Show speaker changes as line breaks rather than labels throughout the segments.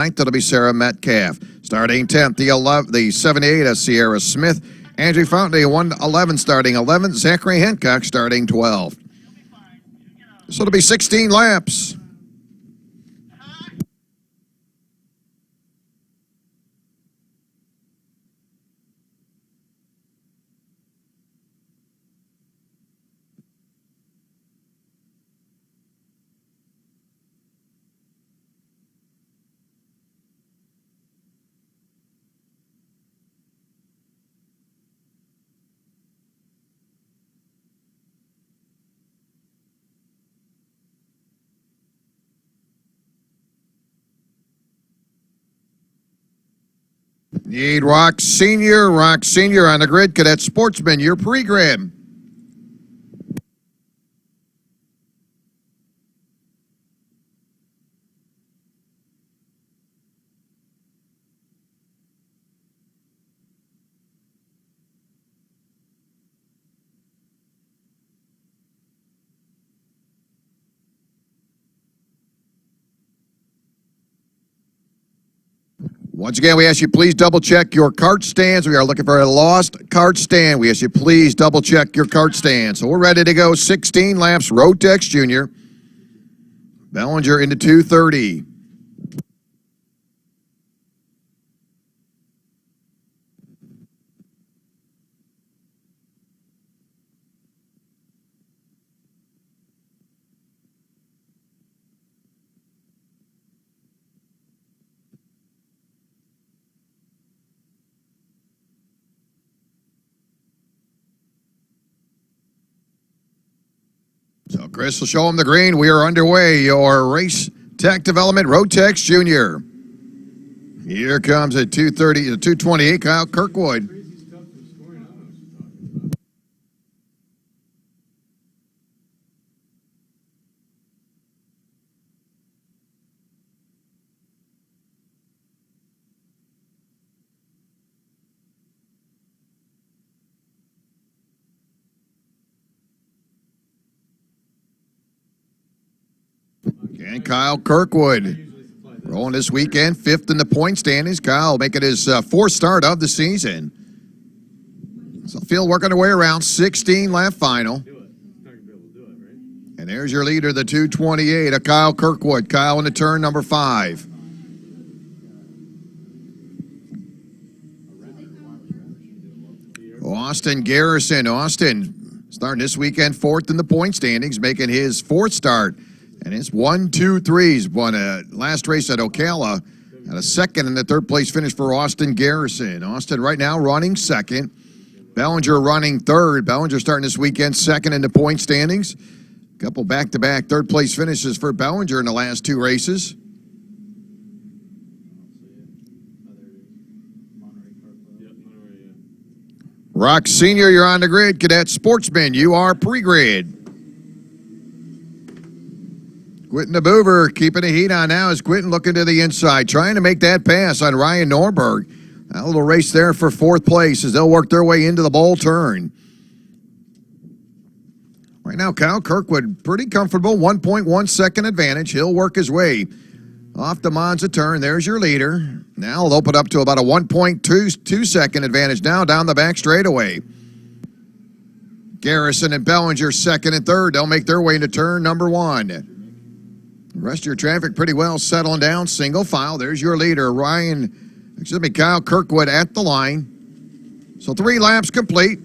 9th, that'll be Sarah Metcalf. Starting 10th, the 78 of Sierra Smith. Andrew Fountain, 111 starting 11th. Zachary Hancock starting 12th. So it'll be 16 laps. Need Rock Senior on the grid. Cadet Sportsman, your pre-grid. Once again, we ask you please double-check your cart stands. We are looking for a lost cart stand. We ask you please double-check your cart stand. So we're ready to go. 16 laps. Rotex Jr. Bellinger into 2:30. So Chris will show him the green. We are underway. Your race tech development, Rotex Jr. Here comes at 2:30 to 2:28, Kyle Kirkwood. And Kyle Kirkwood rolling this weekend, 5th in the point standings. Kyle making his 4th start of the season. So field working their way around, 16 lap final. And there's your leader, the 2:28 of Kyle Kirkwood. Kyle into turn number 5. Austin Garrison. Austin starting this weekend, 4th in the point standings, making his 4th start. And it's 1, 2, 3's won a last race at Ocala. And a 2nd and the 3rd place finish for Austin Garrison. Austin right now running 2nd. Bellinger running 3rd. Bellinger starting this weekend 2nd in the point standings. A couple back-to-back 3rd place finishes for Bellinger in the last 2 races. Rock Senior, you're on the grid. Cadet Sportsman, you are pre-grid. Quentin DeBoover keeping the heat on now as Quentin looking to the inside, trying to make that pass on Ryan Norberg. A little race there for 4th place as they'll work their way into the bowl turn. Right now, Kyle Kirkwood pretty comfortable, 1.1 second advantage. He'll work his way off the Monza turn. There's your leader. Now they'll open up to about a 1.2 second advantage now down the back straightaway. Garrison and Bellinger 2nd and 3rd. They'll make their way into turn number 1. The rest of your traffic pretty well settling down, single file. There's your leader, Kyle Kirkwood at the line. So 3 laps complete.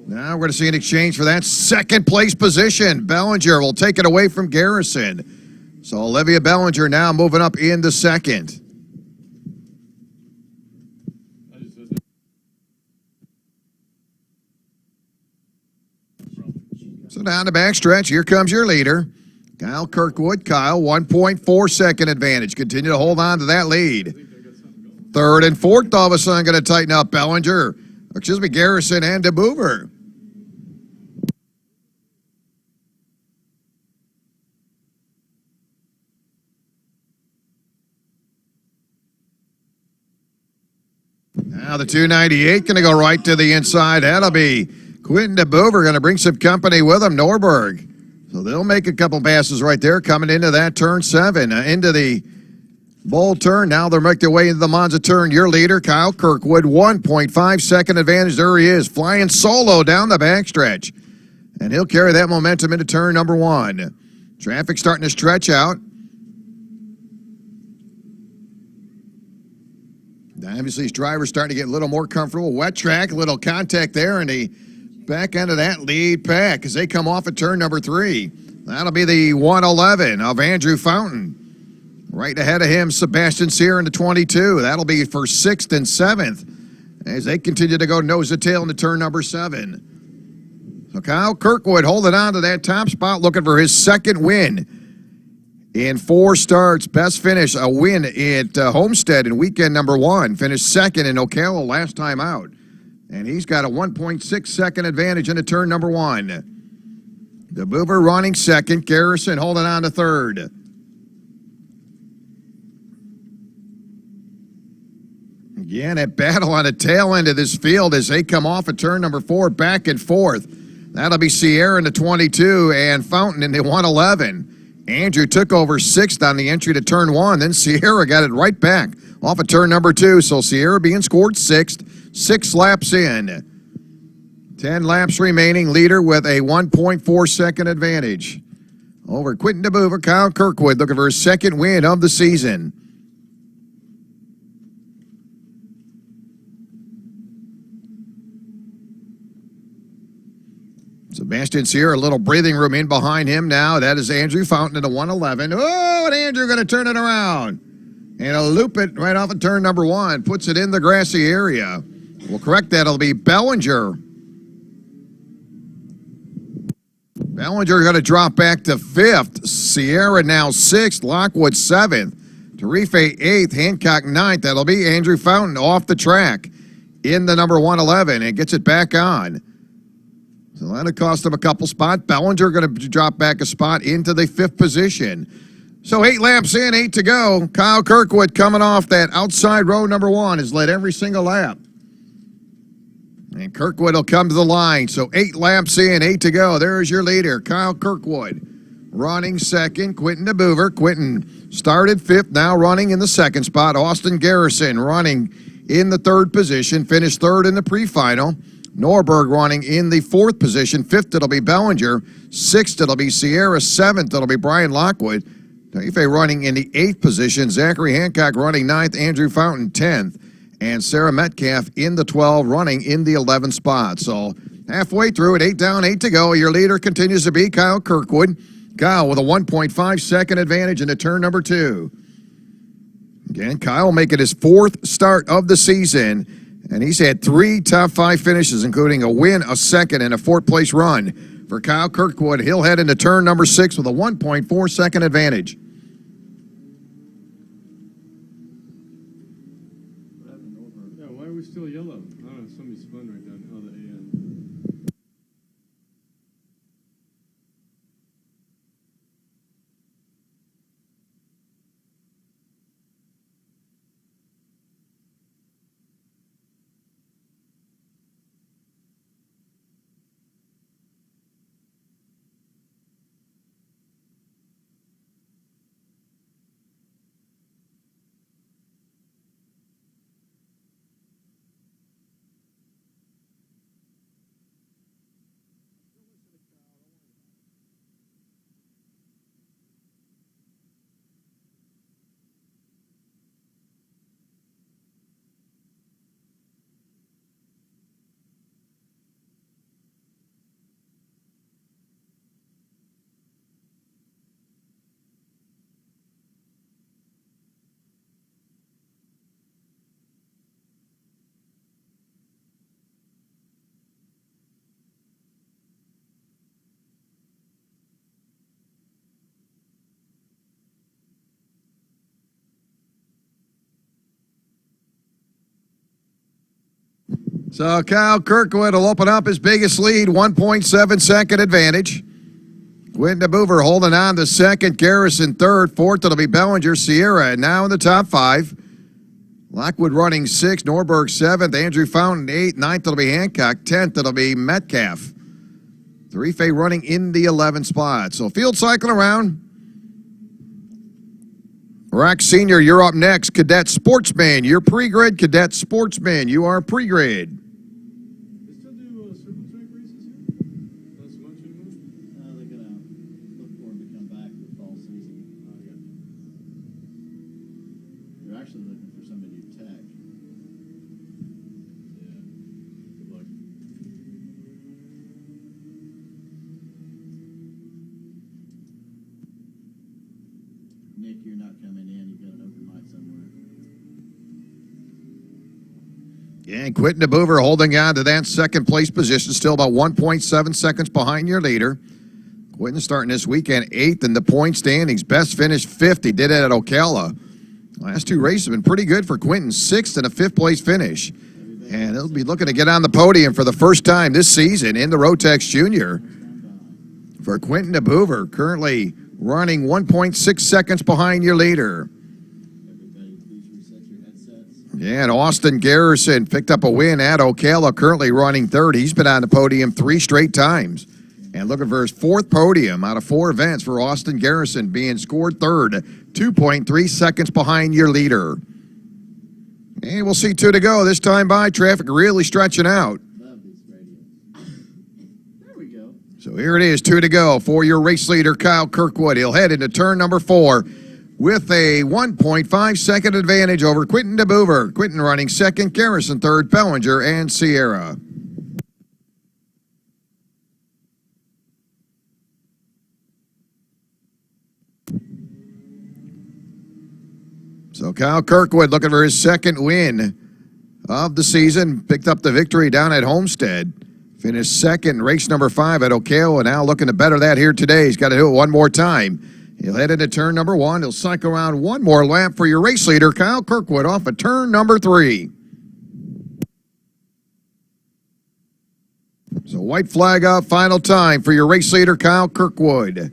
Now we're going to see an exchange for that 2nd place position. Bellinger will take it away from Garrison. So Olivia Bellinger now moving up into 2nd. So down the backstretch, here comes your leader, Kyle Kirkwood. Kyle, 1.4 second advantage. Continue to hold on to that lead. 3rd and 4th, all of a sudden, going to tighten up Garrison and DeBoover. Now the 298 going to go right to the inside. That'll be Quentin DeBoover going to bring some company with him. Norberg. So they'll make a couple passes right there coming into that turn 7. Into the Bull turn. Now they'll make their way into the Monza turn. Your leader, Kyle Kirkwood, 1.5 second advantage. There he is, flying solo down the backstretch. And he'll carry that momentum into turn number 1. Traffic starting to stretch out. Obviously, his driver's starting to get a little more comfortable. Wet track, a little contact there, and the back end of that lead pack as they come off at turn number 3. That'll be the 111 of Andrew Fountain. Right ahead of him, Sebastian Sear in the 22. That'll be for 6th and 7th as they continue to go nose to tail into turn number 7. So Kyle Kirkwood holding on to that top spot, looking for his second win in 4 starts. Best finish, a win at Homestead in weekend number 1. Finished second in Ocala last time out. And he's got a 1.6 second advantage into turn number 1. DeBoover running second. Garrison holding on to third. Again, a battle on the tail end of this field as they come off at turn number 4, back and forth. That'll be Sierra in the 22 and Fountain in the 111. Andrew took over 6th on the entry to turn 1. Then Sierra got it right back off of turn number 2. So Sierra being scored 6th, 6 laps in. 10 laps remaining, leader with a 1.4 second advantage over Quentin DeBoover. Kyle Kirkwood looking for his second win of the season. Sebastian Sear, a little breathing room in behind him now. That is Andrew Fountain in the 111. Oh, and Andrew going to turn it around. And a loop it right off of turn number 1. Puts it in the grassy area. We'll correct that. It'll be Bellinger. Bellinger going to drop back to 5th. Sierra now 6th. Lockwood 7th. Tarife 8th. Hancock 9th. That'll be Andrew Fountain off the track in the number 111 and gets it back on. So that'll cost him a couple spots. Bellinger going to drop back a spot into the 5th position. So 8 laps in, 8 to go. Kyle Kirkwood coming off that outside row number 1 has led every single lap. And Kirkwood will come to the line. So 8 laps in, 8 to go. There's your leader, Kyle Kirkwood. Running second, Quentin DeBoover. Quentin started 5th, now running in the 2nd spot. Austin Garrison running in the 3rd position. Finished 3rd in the pre-final. Norberg running in the 4th position. 5th, it'll be Bellinger. 6th, it'll be Sierra. 7th, it'll be Brian Lockwood. Tarife running in the 8th position. Zachary Hancock running 9th. Andrew Fountain 10th. And Sarah Metcalf in the 12, running in the 11th spot. So halfway through it, 8 down, 8 to go. Your leader continues to be Kyle Kirkwood. Kyle with a 1.5 second advantage into turn number 2. Again, Kyle making his 4th start of the season. And he's had 3 top 5 finishes, including a win, a 2nd, and a 4th place run. For Kyle Kirkwood, he'll head into turn number 6 with a 1.4 second advantage.
Yeah, why are we still yellow? I don't know, somebody spun right down the other end.
So Kyle Kirkwood will open up his biggest lead, 1.7 second advantage. Quentin DeBoover holding on to 2nd, Garrison 3rd, 4th it'll be Bellinger, Sierra now in the top 5. Lockwood running 6th, Norberg 7th, Andrew Fountain 8th, 9th it'll be Hancock, 10th it'll be Metcalf. Tarife running in the 11th spot. So field cycle around. Rock Senior, you're up next. Cadet Sportsman, you're pre-grid. Cadet Sportsman, you are pre-grid.
They still do circle track races here? Not so much anymore?
They're going to look for him to come back for fall season.
Oh, yeah.
They're actually looking for somebody to tag.
Yeah. Good luck.
Nick, you're not coming in. You've got an open mic somewhere.
Yeah, and Quentin DeBoover holding on to that second place position, still about 1.7 seconds behind your leader. Quentin starting this weekend 8th in the point standings. Best finish 5th. He did it at Ocala. Last two races have been pretty good for Quentin. 6th and a 5th place finish. And he'll be looking to get on the podium for the first time this season in the Rotex Junior. For Quentin DeBoover, currently running 1.6 seconds behind your leader.
Everybody, please reset your headsets.
Yeah, and Austin Garrison picked up a win at Ocala, currently running 3rd. He's been on the podium 3 straight times. And looking for his 4th podium out of 4 events for Austin Garrison, being scored 3rd, 2.3 seconds behind your leader. And we'll see 2 to go. This time by, traffic really stretching out.
Love these radios. There we go.
So here it is, 2 to go for your race leader, Kyle Kirkwood. He'll head into turn number 4 with a 1.5 second advantage over Quentin DeBoover. Quentin running 2nd, Garrison 3rd, Bellinger, and Sierra. So Kyle Kirkwood looking for his 2nd win of the season. Picked up the victory down at Homestead. Finished 2nd, race number 5 at Ocala, and now looking to better that here today. He's got to do it one more time. He'll head into turn number 1. He'll cycle around one more lap for your race leader, Kyle Kirkwood, off of turn number 3. So white flag up, final time for your race leader, Kyle Kirkwood.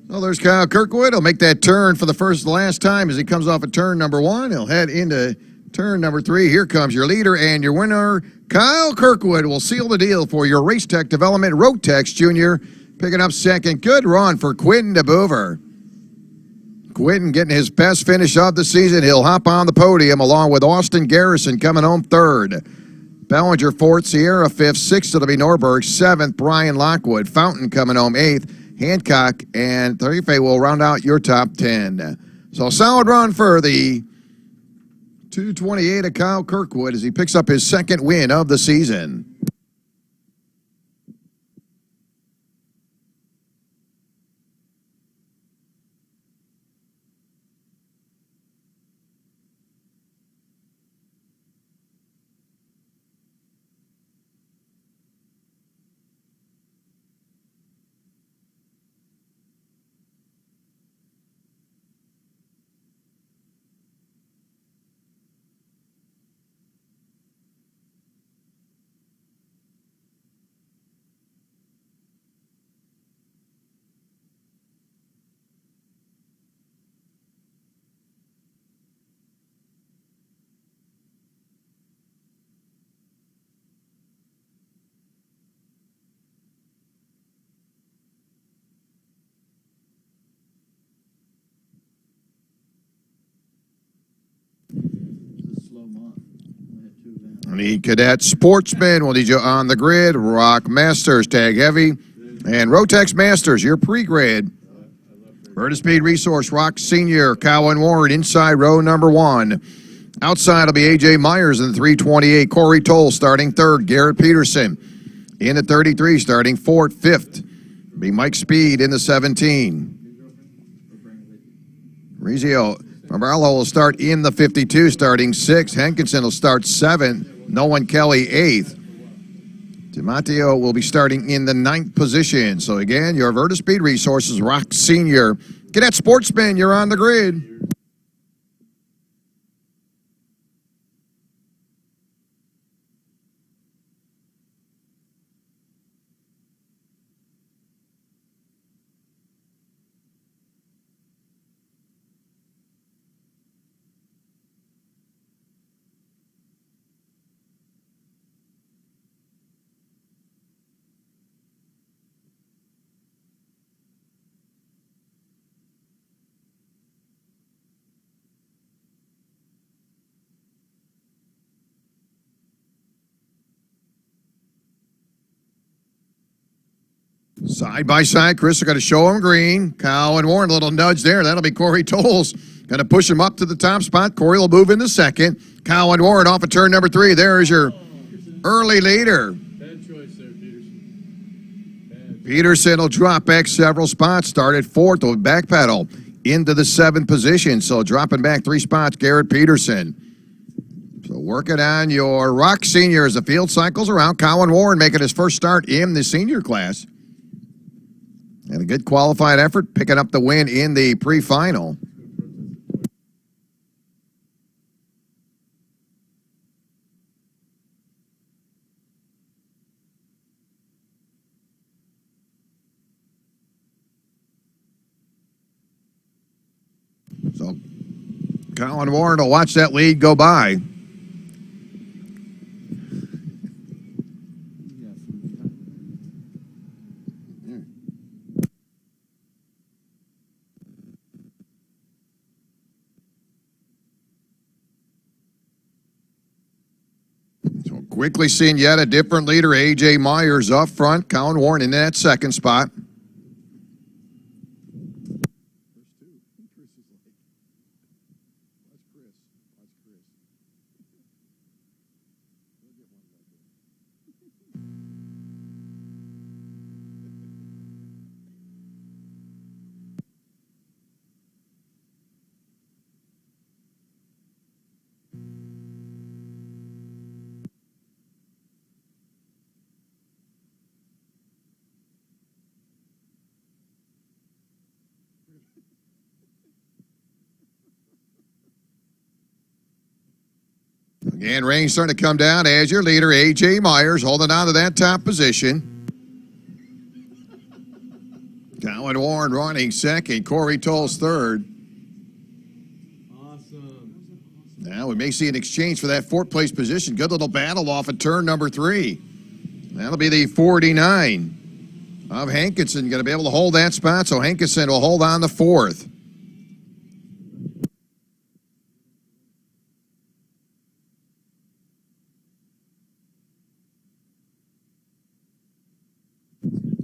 Well, there's Kyle Kirkwood. He'll make that turn for the first and last time as he comes off of turn number 1. He'll head into turn number 3. Here comes your leader and your winner, Kyle Kirkwood, will seal the deal for your Race Tech Development Rotex Junior. Picking up 2nd. Good run for Quentin DeBoover. Quentin getting his best finish of the season. He'll hop on the podium along with Austin Garrison coming home 3rd. Bellinger 4th, Sierra 5th, 6th it'll be Norberg, 7th Brian Lockwood, Fountain coming home 8th. Hancock and Tarife will round out your top 10. So solid run for the 228 of Kyle Kirkwood as he picks up his 2nd win of the season.
It's a slow month. We had 2 events.
Need Cadet Sportsman. We'll need you on the grid. Rock Masters, tag heavy. And Rotex Masters, your pre-grid. Verta Speed Resource, Rock Senior, Cowan Warren, inside row number 1. Outside will be A.J. Myers in the 328. Corey Toll starting 3rd. Garrett Peterson in the 33 starting 4th. 5th be Mike Speed in the 17. Rizio Marello will start in the 52 starting 6th. Hankinson will start 7th. Nolan Kelly 8th. DiMatteo will be starting in the 9th position. So again, your Verta Speed Resources, Rock Senior. Cadet Sportsman, you're on the grid. Side by side, Chris are going to show him green. Kyle and Warren, a little nudge there. That'll be Corey Tolles. Going to push him up to the top spot. Corey will move into second. Kyle and Warren off of turn number 3. There is your early leader.
Bad choice there, Peterson. Bad.
Peterson will drop back several spots. Start at 4th. Will backpedal into the 7th position. So dropping back 3 spots, Garrett Peterson. So working on your Rock Senior as the field cycles around. Kyle and Warren making his first start in the senior class. And a good qualified effort, picking up the win in the pre-final. So Colin Warren will watch that lead go by. So quickly seeing yet a different leader, A.J. Myers up front. Colin Warren in that second spot. Again, rain starting to come down as your leader, A.J. Myers, holding on to that top position. Colin Warren running second, Corey Tolles third.
Awesome.
Now we may see an exchange for that 4th place position. Good little battle off of turn number 3. That'll be the 49 of Hankinson. Going to be able to hold that spot, so Hankinson will hold on to 4th.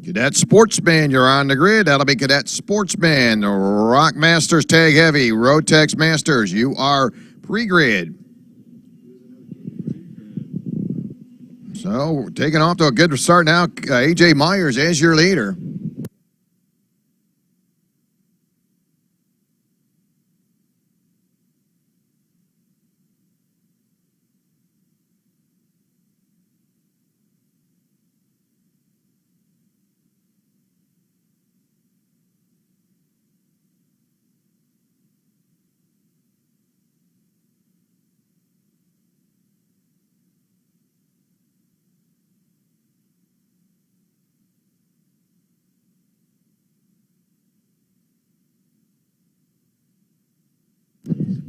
Cadet Sportsman, you're on the grid. That'll be Cadet Sportsman. Rock Masters Tag Heavy. Rotex Masters, you are pre-grid. So we're taking off to a good start now. A.J. Myers as your leader.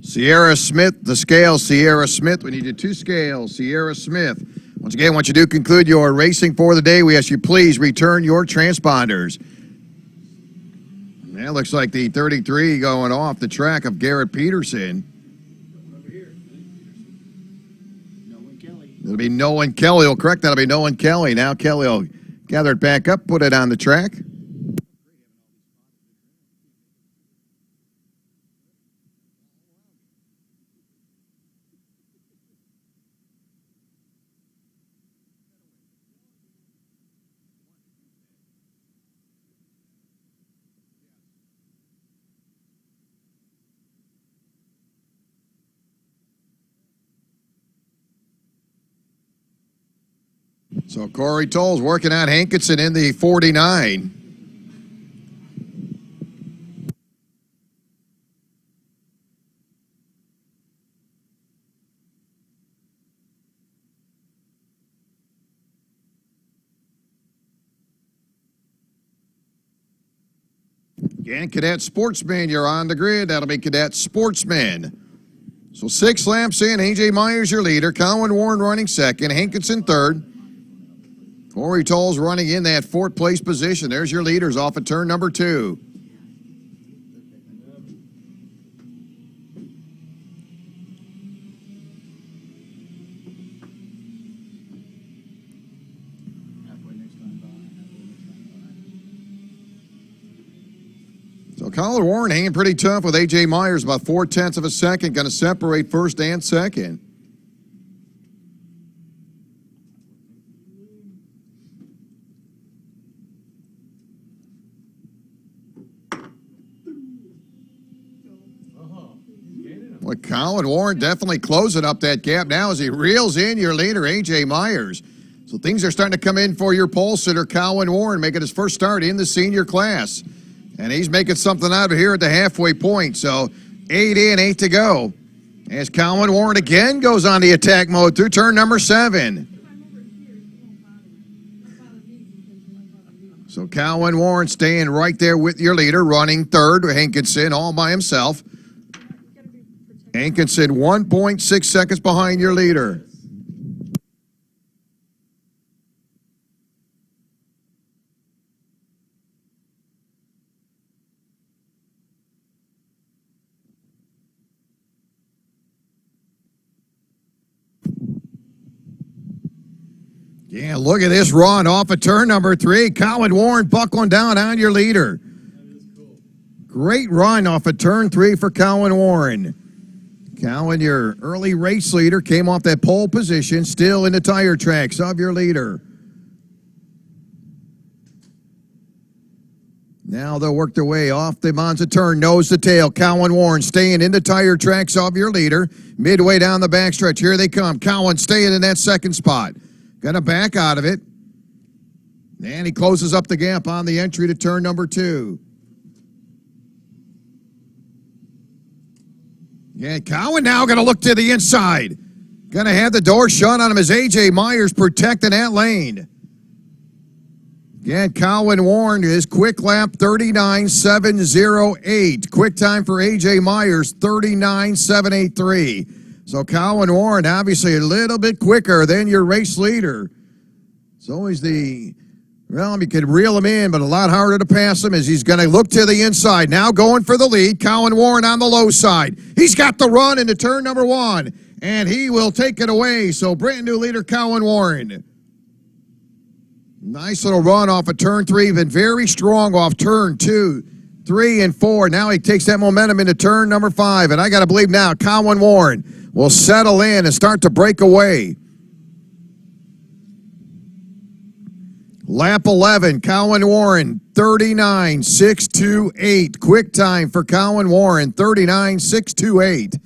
Sierra Smith, the scale, Sierra Smith. We need you 2 scales, Sierra Smith. Once again, once you do conclude your racing for the day, we ask you please return your transponders. That looks like the 33 going off the track of Garrett Peterson.
Nolan Kelly.
It'll be Nolan Kelly. Will correct. That'll be Nolan Kelly. Now Kelly will gather it back up, put it on the track. So Corey Tolles working on Hankinson in the 49. Again, Cadet Sportsman, you're on the grid. That'll be Cadet Sportsman. So 6 laps in, A.J. Myers your leader. Colin Warren running second. Hankinson third. Corey Tolles running in that 4th place position. There's your leaders off at turn number 2.
Halfway next time by.
Colin Warren hanging pretty tough with A.J. Myers, about 0.4 of a second. Going to separate first and second. Well, Colin Warren definitely closing up that gap now as he reels in your leader, A.J. Myers. So things are starting to come in for your pole sitter, Colin Warren, making his first start in the senior class. And he's making something out of here at the halfway point. So 8 in, 8 to go. As Colin Warren again goes on the attack mode through turn number 7. So Colin Warren staying right there with your leader, running third, Hankinson all by himself. Hankinson 1.6 seconds behind your leader. Yeah, look at this run off of turn number 3. Colin Warren buckling down on your leader. Great run off of turn 3 for Colin Warren. Colin, your early race leader, came off that pole position, still in the tire tracks of your leader. Now they'll work their way off the Monza turn, nose to tail. Colin Warren staying in the tire tracks of your leader. Midway down the backstretch, here they come. Colin staying in that second spot. Gonna back out of it. And he closes up the gap on the entry to turn number 2. Yeah, Cowan now going to look to the inside. Going to have the door shut on him as A.J. Myers protecting that lane. Again, Colin Warren, his quick lap, 39.708. Quick time for A.J. Myers, 39.783. So Colin Warren, obviously a little bit quicker than your race leader. It's always you could reel him in, but a lot harder to pass him as he's going to look to the inside. Now going for the lead. Colin Warren on the low side. He's got the run into turn number 1, and he will take it away. So brand new leader, Colin Warren. Nice little run off of turn 3. Been very strong off turn 2, 3, and 4. Now he takes that momentum into turn number 5. And I got to believe now Colin Warren will settle in and start to break away. Lap 11, Colin Warren, 39.628. Quick time for Colin Warren, 39.628.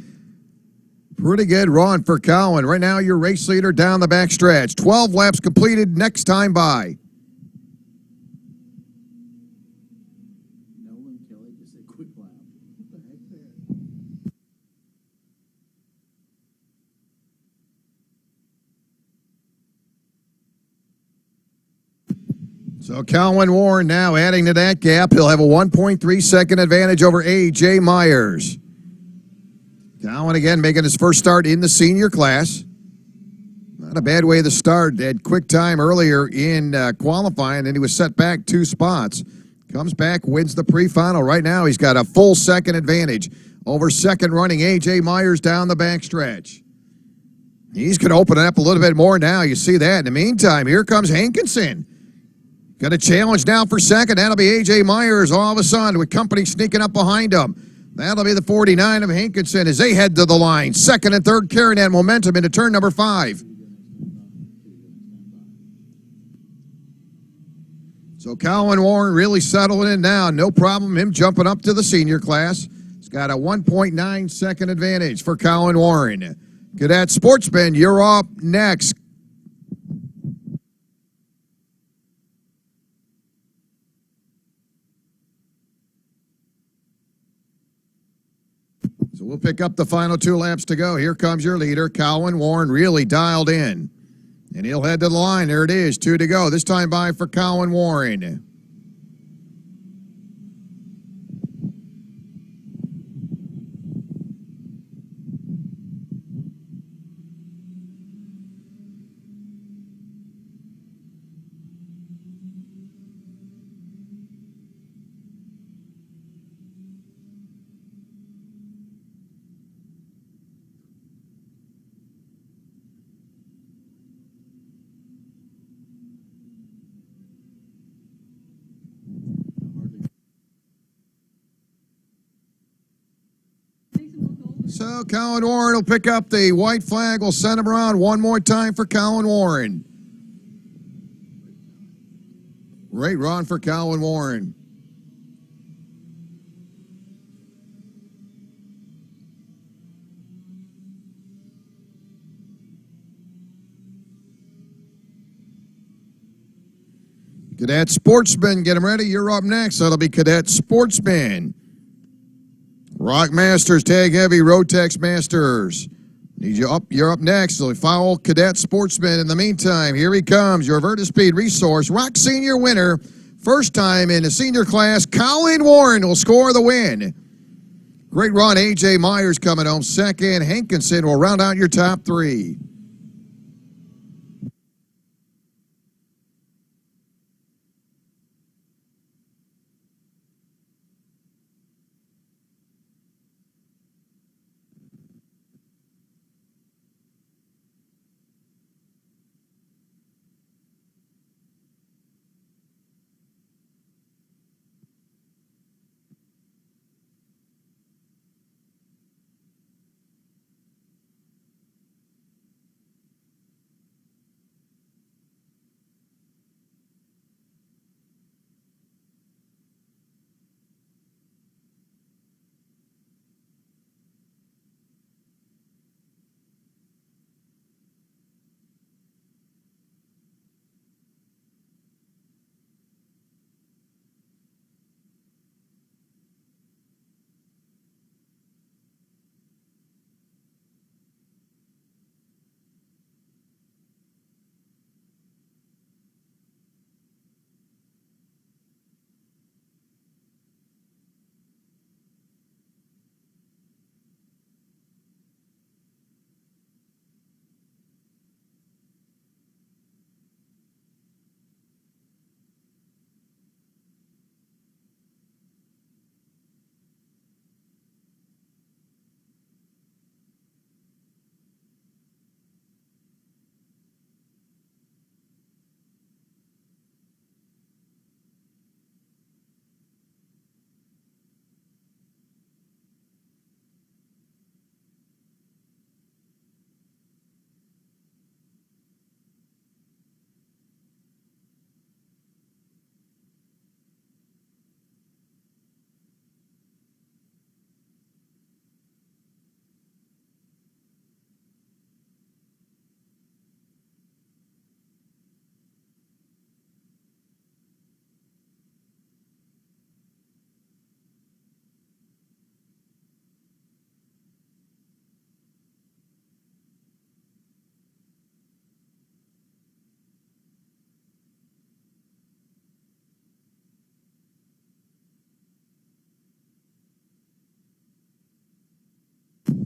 Pretty good run for Colin. Right now, your race leader down the back stretch. 12 laps completed, next time by.
Nolan Kelly just said quick lap. What the heck there?
So Colin Warren now adding to that gap. He'll have a 1.3 second advantage over A.J. Myers. Colin again making his first start in the senior class. Not a bad way to start. Had quick time earlier in qualifying, and he was set back 2 spots. Comes back, wins the pre-final. Right now he's got a full second advantage over second running A.J. Myers down the backstretch. He's going to open it up a little bit more now. You see that. In the meantime, here comes Hankinson. Got a challenge now for second. That'll be A.J. Myers all of a sudden with company sneaking up behind him. That'll be the 49 of Hankinson as they head to the line. Second and third carrying that momentum into turn number 5. So Colin Warren really settling in now. No problem him jumping up to the senior class. He's got a 1.9 second advantage for Colin Warren. Cadet Sportsman, you're up next. So we'll pick up the final 2 laps to go. Here comes your leader, Colin Warren, really dialed in. And he'll head to the line. There it is, 2 to go. This time by for Colin Warren. So Colin Warren will pick up the white flag. We'll send him around one more time for Colin Warren. Great run for Colin Warren. Cadet Sportsman, get them ready. You're up next. That'll be Cadet Sportsman. Rock Masters, Tag Heavy, Rotex Masters. Need you up. You're up next. So follow Cadet Sportsman. In the meantime, here he comes, your Vertispeed resource. Rock Senior winner. First time in the senior class. Colin Warren will score the win. Great run. A.J. Myers coming home second. Hankinson will round out your top three.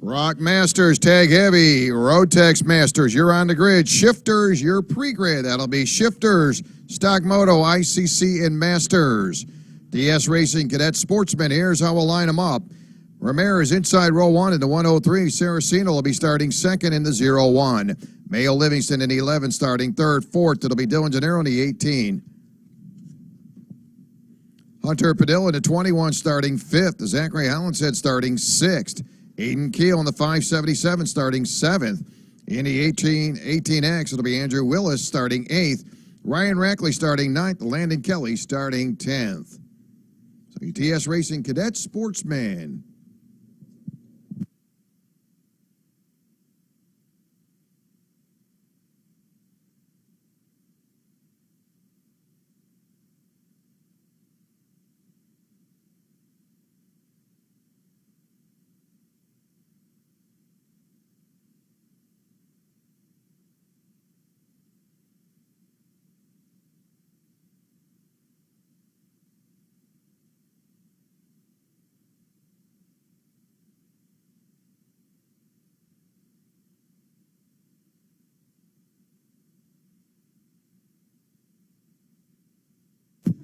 Rock Masters, Tag Heavy, Rotex Masters, you're on the grid. Shifters, you're pre-grid. That'll be Shifters, Stock Moto, ICC, and Masters. DS Racing Cadet Sportsman, here's how we'll line them up. Ramirez inside row 1 in the 103. Saraceno will be starting second in the 01. Mayo Livingston in the 11 starting third. Fourth, it'll be Dylan Gennaro in the 18. Hunter Padilla in the 21 starting fifth. Zachary Hollinshead starting sixth. Aiden Keel in the 577 starting 7th. In the 18X, it'll be Andrew Willis starting 8th. Ryan Rackley starting 9th. Landon Kelly starting 10th. So UTS Racing Cadet Sportsman.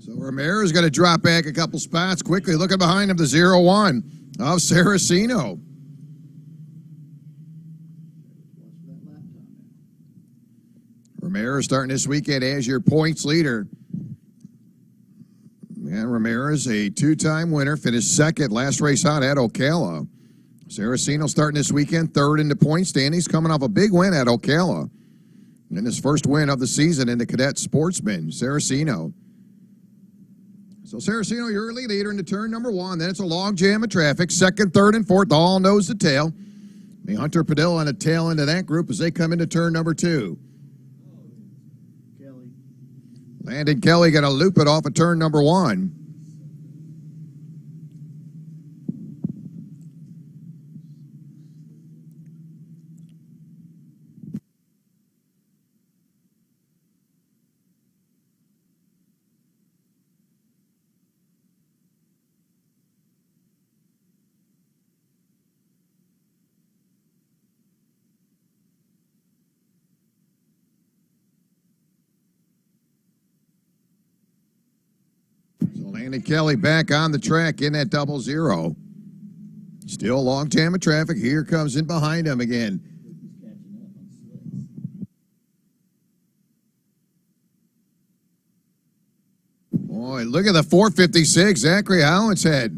So Ramirez is going to drop back a couple spots quickly. Looking behind him, the 01 of Saraceno. Ramirez starting this weekend as your points leader. Yeah, Ramirez, a two-time winner, finished second last race out at Ocala. Saraceno starting this weekend, third in the point standings, coming off a big win at Ocala. And his first win of the season in the Cadet Sportsman, Saraceno. So Saraceno, your early leader into turn number 1. Then it's a log jam of traffic. Second, third, and fourth, all nose to tail. Hunter Padilla on the tail end of that group as they come into turn number 2.
Kelly.
Landon Kelly going to loop it off of turn number 1. So Landon Kelly back on the track in that 00. Still a long jam of traffic. Here comes in behind him again.
He's catching up on slicks.
Boy, look at the 456, Zachary Hollinshead.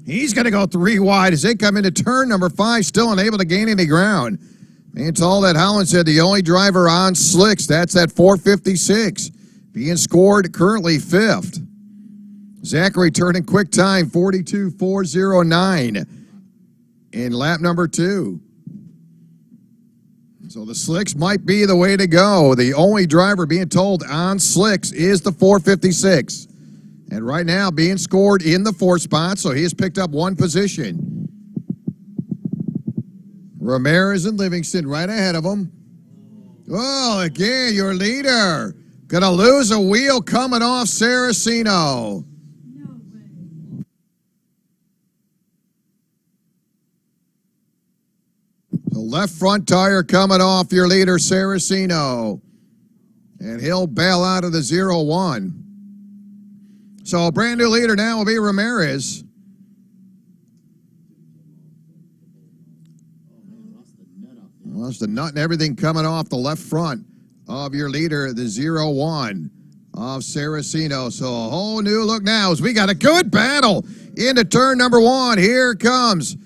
He's going to go 3 wide as they come into turn number 5, still unable to gain any ground. Man, it's all that Hollinshead, the only driver on slicks. That's that 456. Being scored currently 5th. Zachary turning quick time, 42.409 in lap number 2. So the slicks might be the way to go. The only driver being told on slicks is the 456. And right now being scored in the 4th spot, so he has picked up 1 position. Ramirez and Livingston right ahead of him. Oh, again, your leader. Gonna lose a wheel coming off Saraceno. The left front tire coming off your leader, Saraceno. And he'll bail out of the 0-1. So a brand new leader now will be Ramirez.
Oh, man, lost the nut off the
Lost the nut and everything coming off the left front of your leader, the 0-1 of Saraceno. So a whole new look now as we got a good battle into turn number 1. Here comes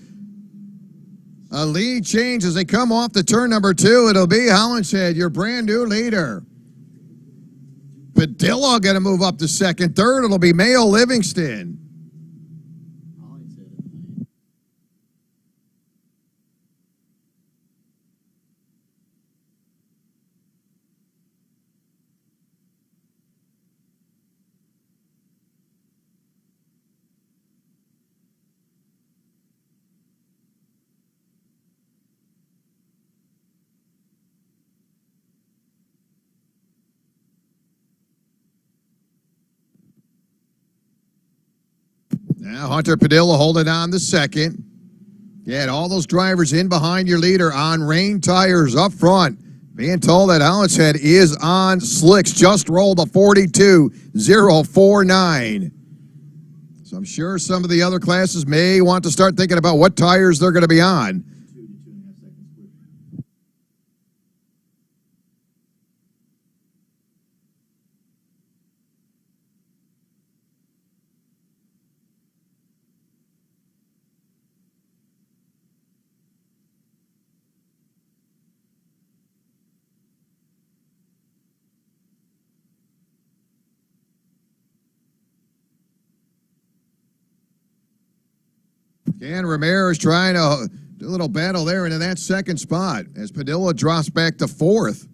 a lead change as they come off the turn number 2. It'll be Hollinshead, your brand new leader. Padilla going to move up to second. Third, it'll be Mayo Livingston.
Hollingshead in the lead.
Now Hunter Padilla holding on the second. Yeah, all those drivers in behind your leader on rain tires up front. Being told that Hollinshead is on slicks. Just rolled a 42.049. So I'm sure some of the other classes may want to start thinking about what tires they're going to be on.
2 to 2.5 seconds quicker.
And Ramirez trying to do a little battle there into that second spot as Padilla drops back to 4th.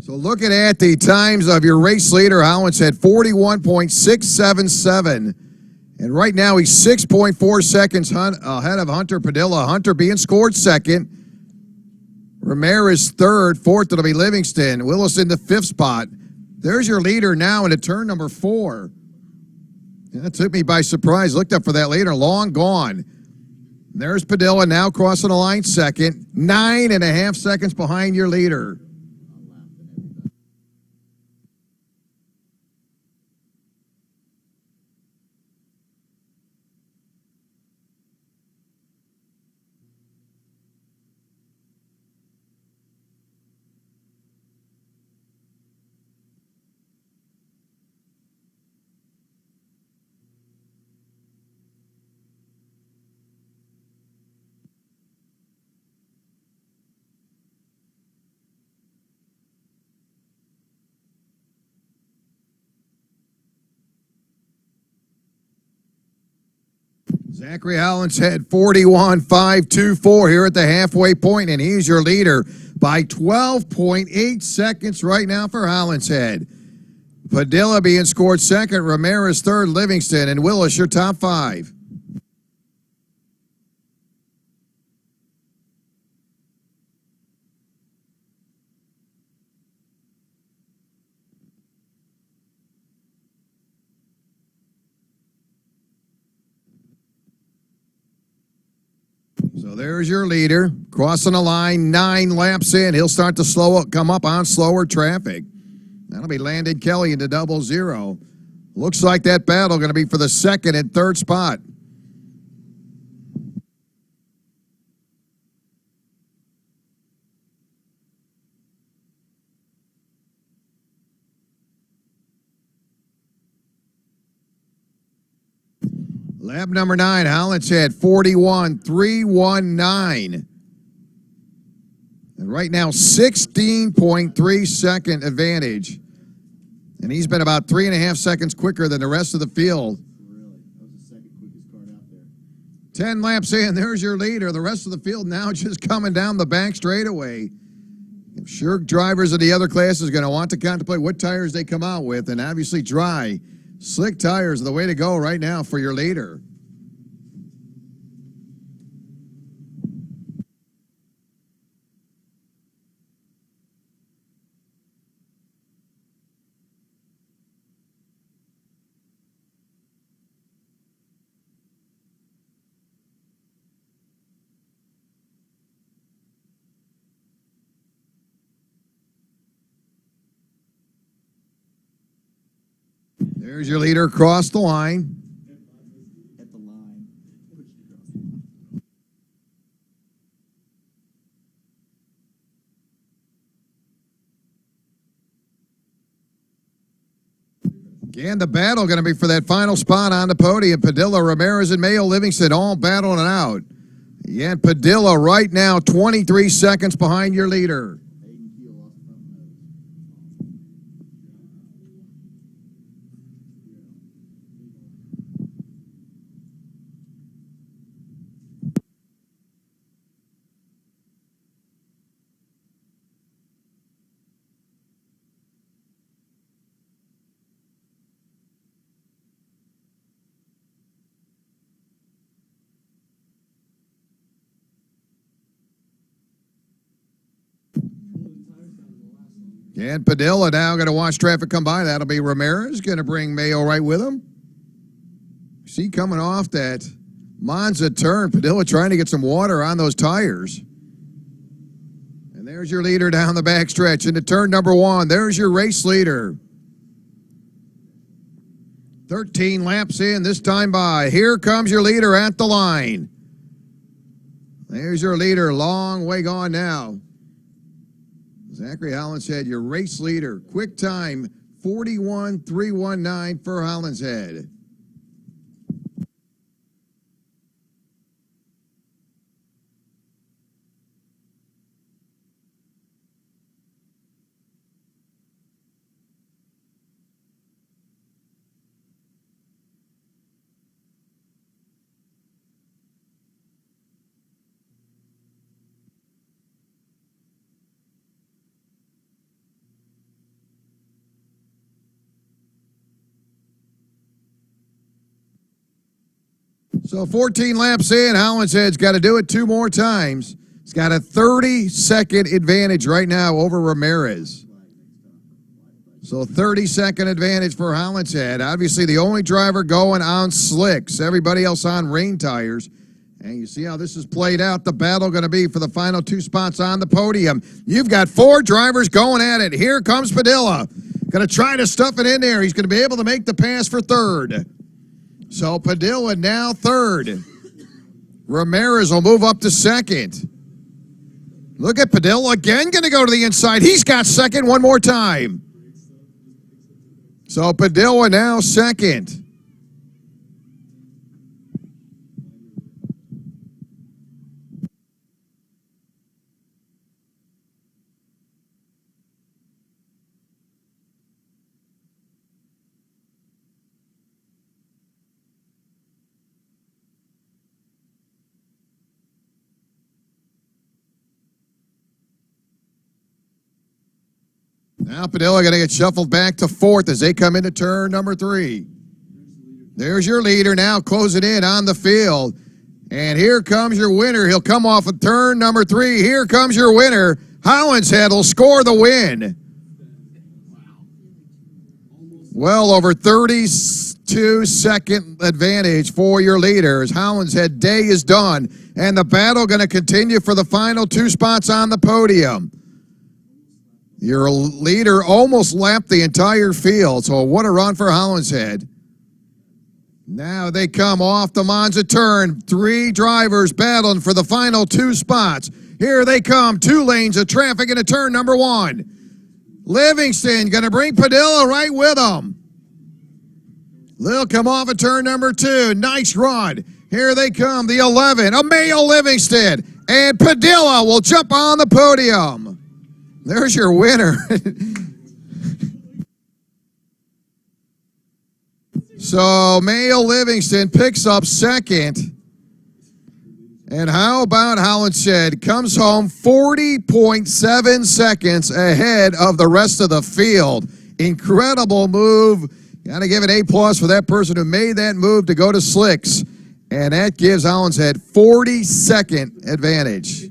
So looking at the times of your race leader, Hollinshead 41.677. And right now he's 6.4 seconds ahead of Hunter Padilla. Hunter being scored second. Ramirez third. Fourth, it'll be Livingston. Willis in the 5th spot. There's your leader now into turn number 4. And that took me by surprise. Looked up for that later. Long gone. There's Padilla now crossing the line second. 9.5 seconds behind your leader. Zachary Hollinshead 41.524 here at the halfway point, and he's your leader by 12.8 seconds right now for Hollinshead. Padilla being scored second, Ramirez third, Livingston, and Willis your top five. So there's your leader, crossing the line, 9 laps in. He'll start to come up on slower traffic. That'll be Landon Kelly into 00. Looks like that battle going to be for the second and third spot. Lap number 9, Hollinshead 41.319. And right now, 16.3 second advantage. And he's been about 3.5 seconds quicker than the rest of the field.
Really? That was the second quickest card out there.
10 laps in, there's your leader. The rest of the field now just coming down the back straightaway. I'm sure drivers of the other classes are going to want to contemplate what tires they come out with. And obviously dry, slick tires are the way to go right now for your leader. There's your leader across the line.
At the line.
Again, the battle going to be for that final spot on the podium. Padilla, Ramirez, and Mayo Livingston all battling it out. Yeah, Padilla right now 23 seconds behind your leader.
Aiden Keel lost the front nose.
And Padilla now going to watch traffic come by. That'll be Ramirez. Going to bring Mayo right with him. See coming off that Monza turn. Padilla trying to get some water on those tires. And there's your leader down the back stretch into turn number 1. There's your race leader. 13 laps in this time by. Here comes your leader at the line. There's your leader. Long way gone now. Zachary Hollinshead, your race leader. Quick time, 41.319 for Hollinshead. So 14 laps in, Hollinshead's got to do it 2 more times. He's got a 30-second advantage right now over Ramirez. So 30-second advantage for Hollinshead. Obviously the only driver going on slicks. Everybody else on rain tires. And you see how this is played out. The battle going to be for the final 2 spots on the podium. You've got 4 drivers going at it. Here comes Padilla. Going to try to stuff it in there. He's going to be able to make the pass for third. So Padilla now third. Ramirez will move up to second. Look at Padilla again, going to go to the inside. He's got second one more time. So Padilla now second. Now Padilla going to get shuffled back to fourth as they come into turn number 3. There's your leader now closing in on the field. And here comes your winner. He'll come off of turn number 3. Here comes your winner. Hollinshead will score the win. Well over 32-second advantage for your leaders. Hollinshead day is done. And the battle going to continue for the final 2 spots on the podium. Your leader almost lapped the entire field. So what a run for Hollinshead. Now they come off the Monza turn. 3 drivers battling for the final 2 spots. Here they come. 2 lanes of traffic into turn number 1. Livingston going to bring Padilla right with him. They'll come off of turn number 2. Nice run. Here they come. The 11. Mayo Livingston. And Padilla will jump on the podium. There's your winner. So Mayo Livingston picks up second. And how about Hollinshead comes home 40.7 seconds ahead of the rest of the field. Incredible move. Got to give an A+ for that person who made that move to go to slicks. And that gives Hollinshead 40-second advantage.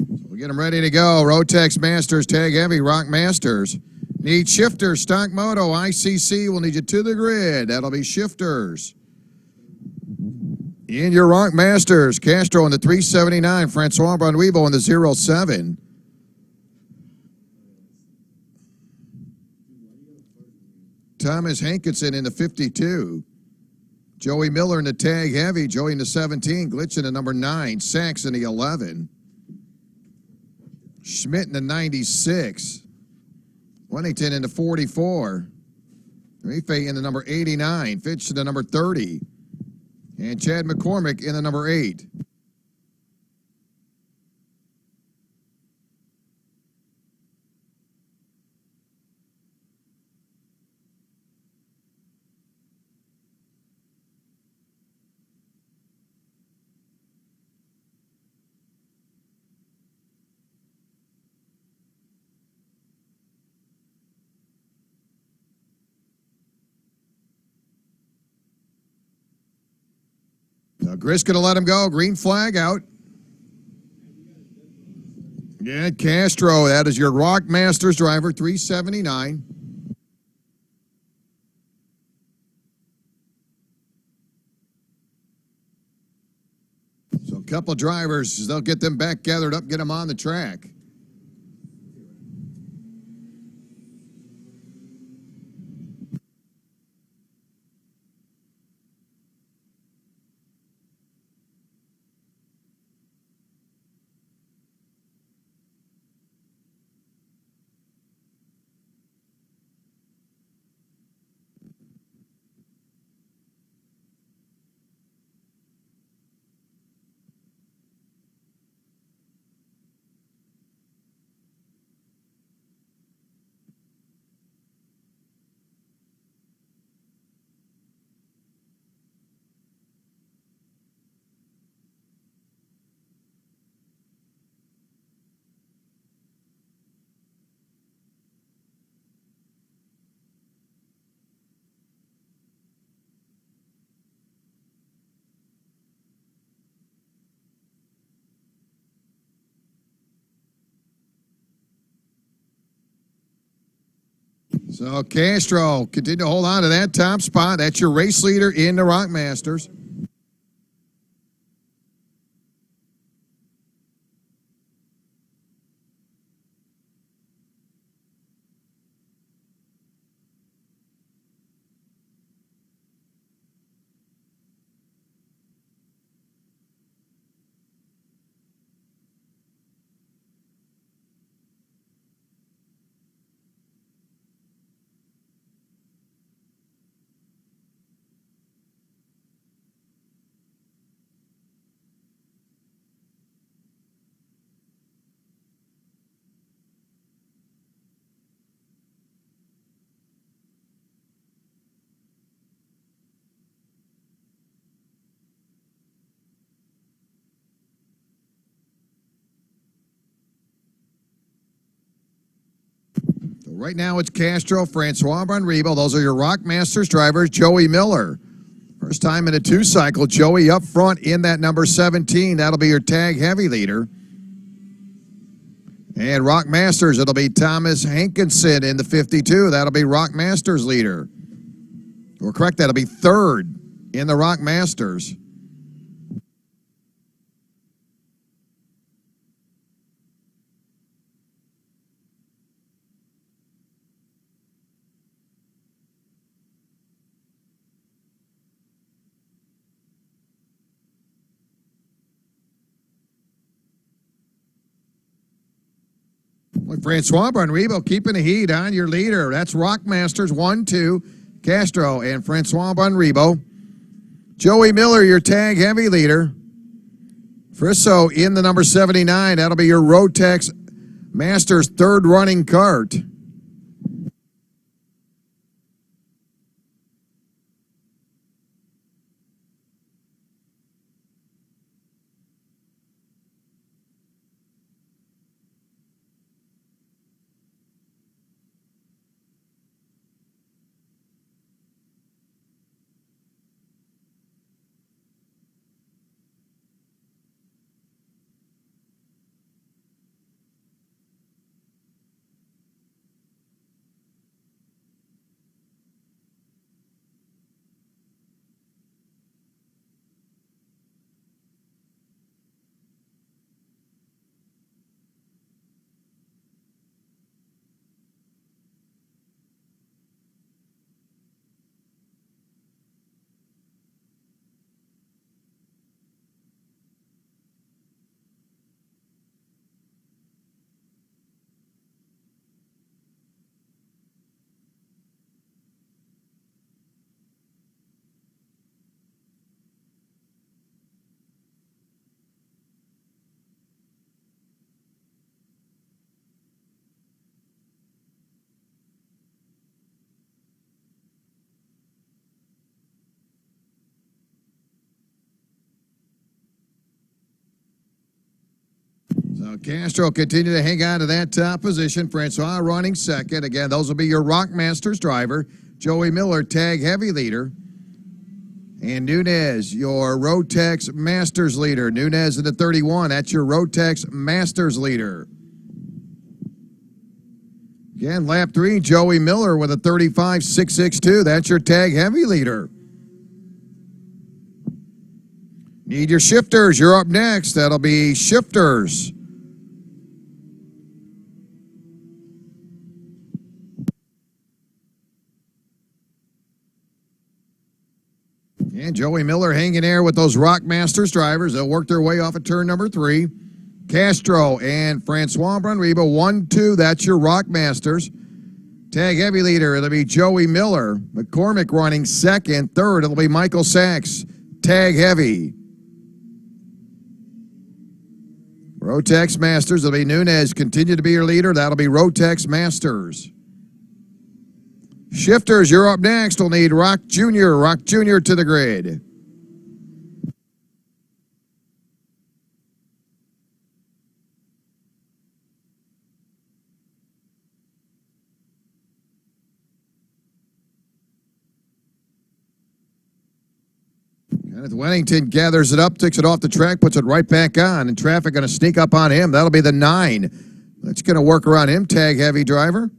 We'll get them ready to go. Rotex Masters, Tag Heavy, Rock Masters. Need shifters, Stock Moto, ICC will need you to the grid. That'll be shifters. In your Rock Masters, Castro in the 379, Francois Bonvivo in the 07. Thomas Hankinson in the 52. Joey Miller in the Tag Heavy, Joey in the 17, Glitch in the number 9, Sachs in the 11. Schmidt in the 96. Wennington in the 44. Rife in the number 89. Fitch in the number 30. And Chad McCormick in the number 8. Now, Gris going to let him go. Green flag out. Yeah, Castro, that is your Rock Masters driver, 379. A couple drivers, they'll get them back gathered up, get them on the track. So Castro, continue to hold on to that top spot. That's your race leader in the Rock Masters. So right now it's Castro, Francois Bonribo. Those are your Rock Masters drivers. Joey Miller. First time in a two-cycle. Joey up front in that number 17. That'll be your tag heavy leader. And Rock Masters, it'll be Thomas Hankinson in the 52. That'll be Rock Masters leader. Or correct, that'll be third in the Rock Masters. Francois Bonribo keeping the heat on your leader. That's Rock Masters 1-2. Castro and Francois Bonribo. Joey Miller, your tag heavy leader. Frisso in the number 79. That'll be your Rotex Masters third running kart. So Castro continue to hang on to that top position. Francois running second. Again, those will be your Rock Masters driver. Joey Miller, tag heavy leader. And Nunez, your Rotex Masters leader. Nunez in the 31. That's your Rotex Masters leader. Again, lap 3, Joey Miller with a 35.662. That's your tag heavy leader. Need your shifters. You're up next. That'll be shifters. And Joey Miller hanging there with those Rock Masters drivers. They'll work their way off at turn number 3. Castro and Francois Brunriba, 1-2. That's your Rock Masters. Tag heavy leader, it'll be Joey Miller. McCormick running second. Third, it'll be Michael Sachs. Tag heavy. Rotex Masters, it'll be Nunez. Continue to be your leader. That'll be Rotex Masters. Shifters, you're up next. We'll need Rock Jr. Rock Jr. to the grid. Kenneth Wennington gathers it up, takes it off the track, puts it right back on, and traffic going to sneak up on him. That'll be the 9. That's going to work around him, tag heavy driver.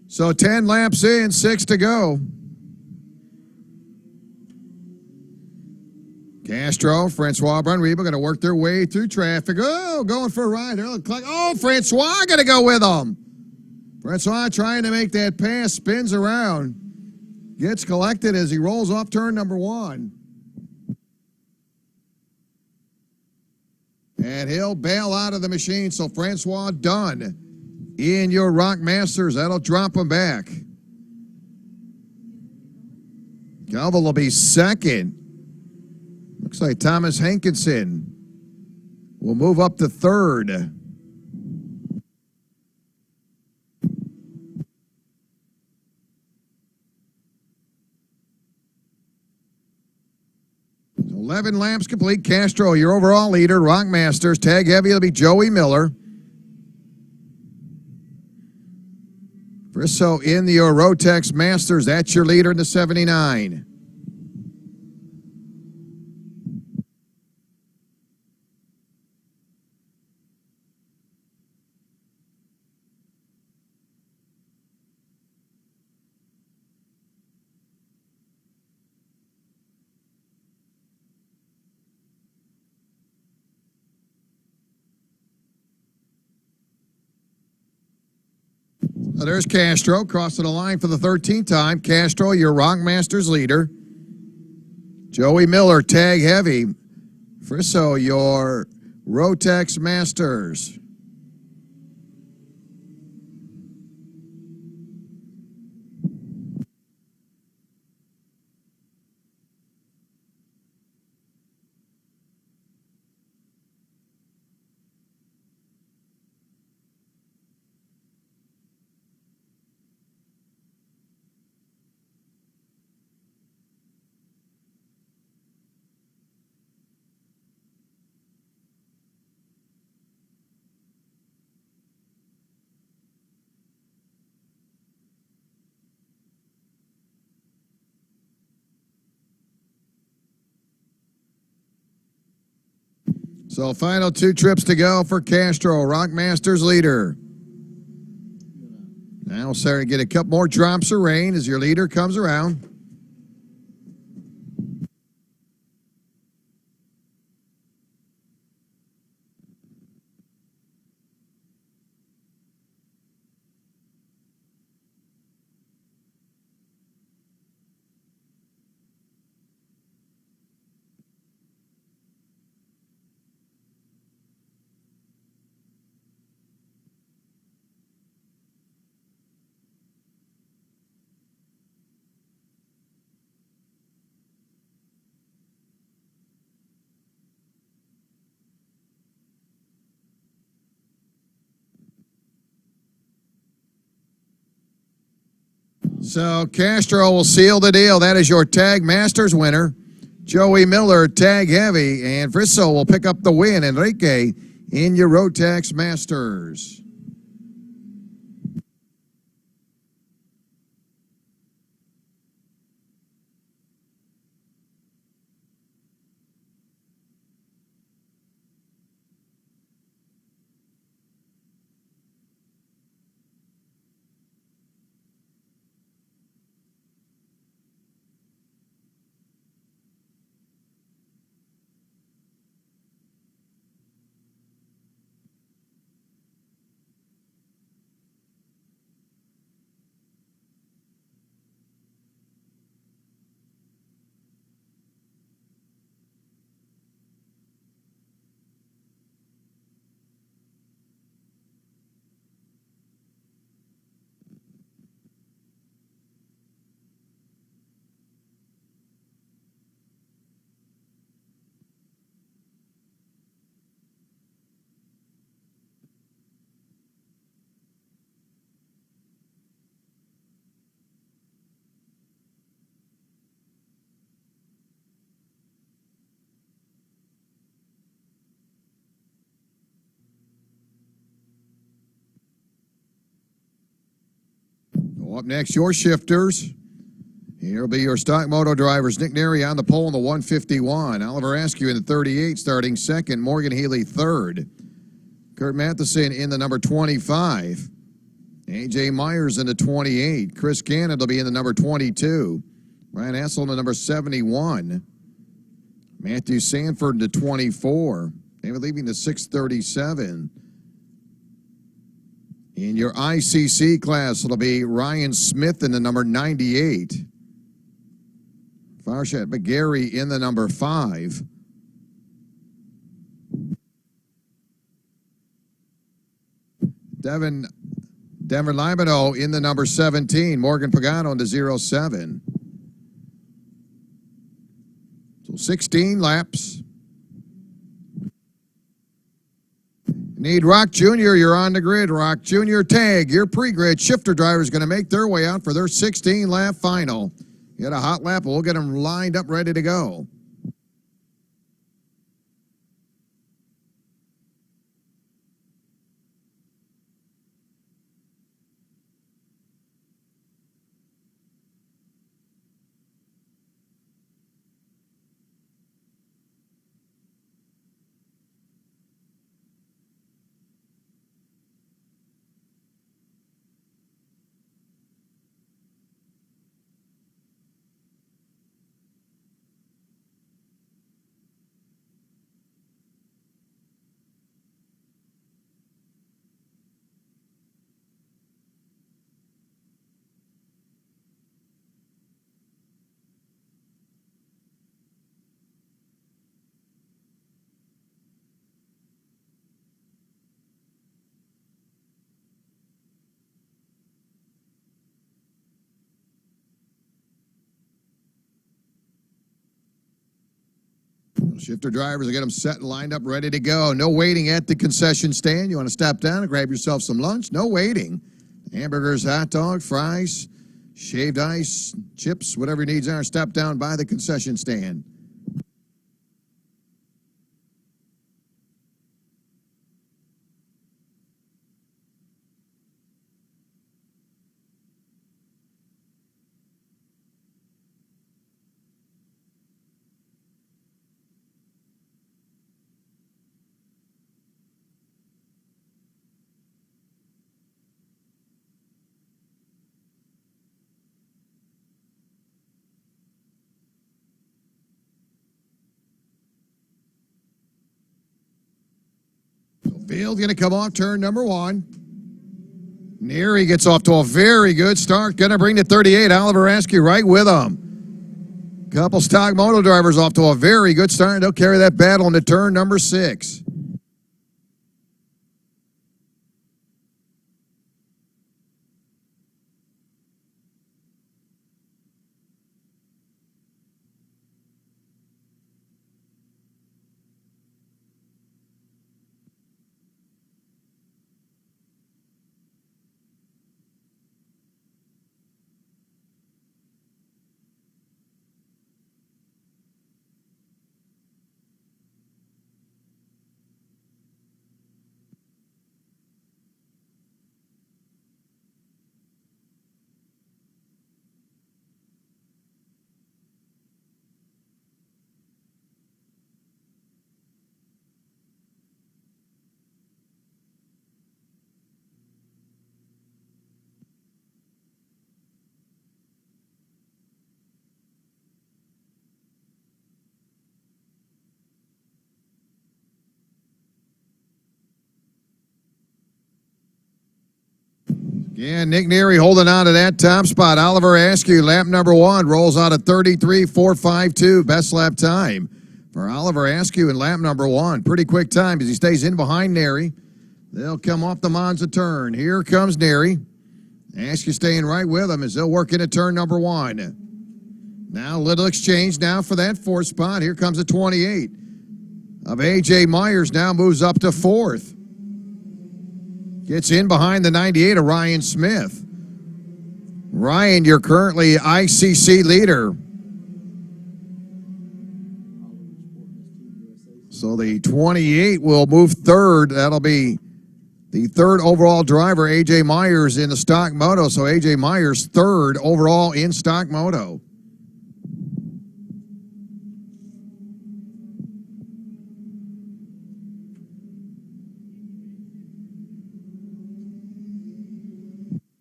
So 10 laps in, 6 to go. Castro, Francois Brunriba going to work their way through traffic. Oh, going for a ride. Oh, Francois going to go with them. Francois trying to make that pass, spins around, gets collected as he rolls off turn number 1. And he'll bail out of the machine, so Francois done in your Rock Masters. That'll drop him back. Galva will be second. Looks like Thomas Hankinson will move up to third. So 11 laps complete. Castro, your overall leader. Rock Masters. Tag heavy will be Joey Miller. Frisso in the Rotex Masters. That's your leader in the 79. There's Castro crossing the line for the 13th time. Castro, your Rock Masters leader. Joey Miller, tag heavy. Frisso, your Rotex Masters. So final 2 trips to go for Castro, Rock Masters leader. Now we'll start to get a couple more drops of rain as your leader comes around. So Castro will seal the deal. That is your Tag Masters winner. Joey Miller, tag heavy, and Frisso will pick up the win. Enrique in your Rotex Masters. So up next, your shifters. Here will be your stock moto drivers. Nick Neary on the pole in the 151. Oliver Askew in the 38 starting second. Morgan Healy third. Kurt Matheson in the number 25. A.J. Myers in the 28. Chris Cannon will be in the number 22. Ryan Hassel in the number 71. Matthew Sanford in the 24. David leaving the 637. In your ICC class, it'll be Ryan Smith in the number 98. Farshat McGarry in the number 5. Denver Libano in the number 17. Morgan Pagano in the 07. So 16 laps. Need Rock Jr., you're on the grid. Rock Jr. tag. Your pre-grid shifter driver is going to make their way out for their 16-lap final. Get a hot lap, we'll get them lined up, ready to go. Shifter drivers will get them set and lined up, ready to go. No waiting at the concession stand. You want to stop down and grab yourself some lunch? No waiting. Hamburgers, hot dog, fries, shaved ice, chips, whatever your needs are, stop down by the concession stand. Field going to come off turn number 1. Neary gets off to a very good start. Going to bring the 38. Oliver Askew right with him. Couple stock moto drivers off to a very good start. They'll carry that battle into turn number 6. Yeah, Nick Neary holding on to that top spot. Oliver Askew, lap number 1, rolls out at 33.452. Best lap time for Oliver Askew in lap number 1. Pretty quick time as he stays in behind Neary. They'll come off the Monza turn. Here comes Neary. Askew staying right with him as they'll work into turn number 1. Now a little exchange now for that 4th spot. Here comes the 28 of A.J. Myers. Now moves up to 4th. Gets in behind the 98 of Ryan Smith. Ryan, you're currently ICC leader. So the 28 will move 3rd. That'll be the third overall driver, A.J. Myers, in the stock moto. So A.J. Myers third overall in stock moto.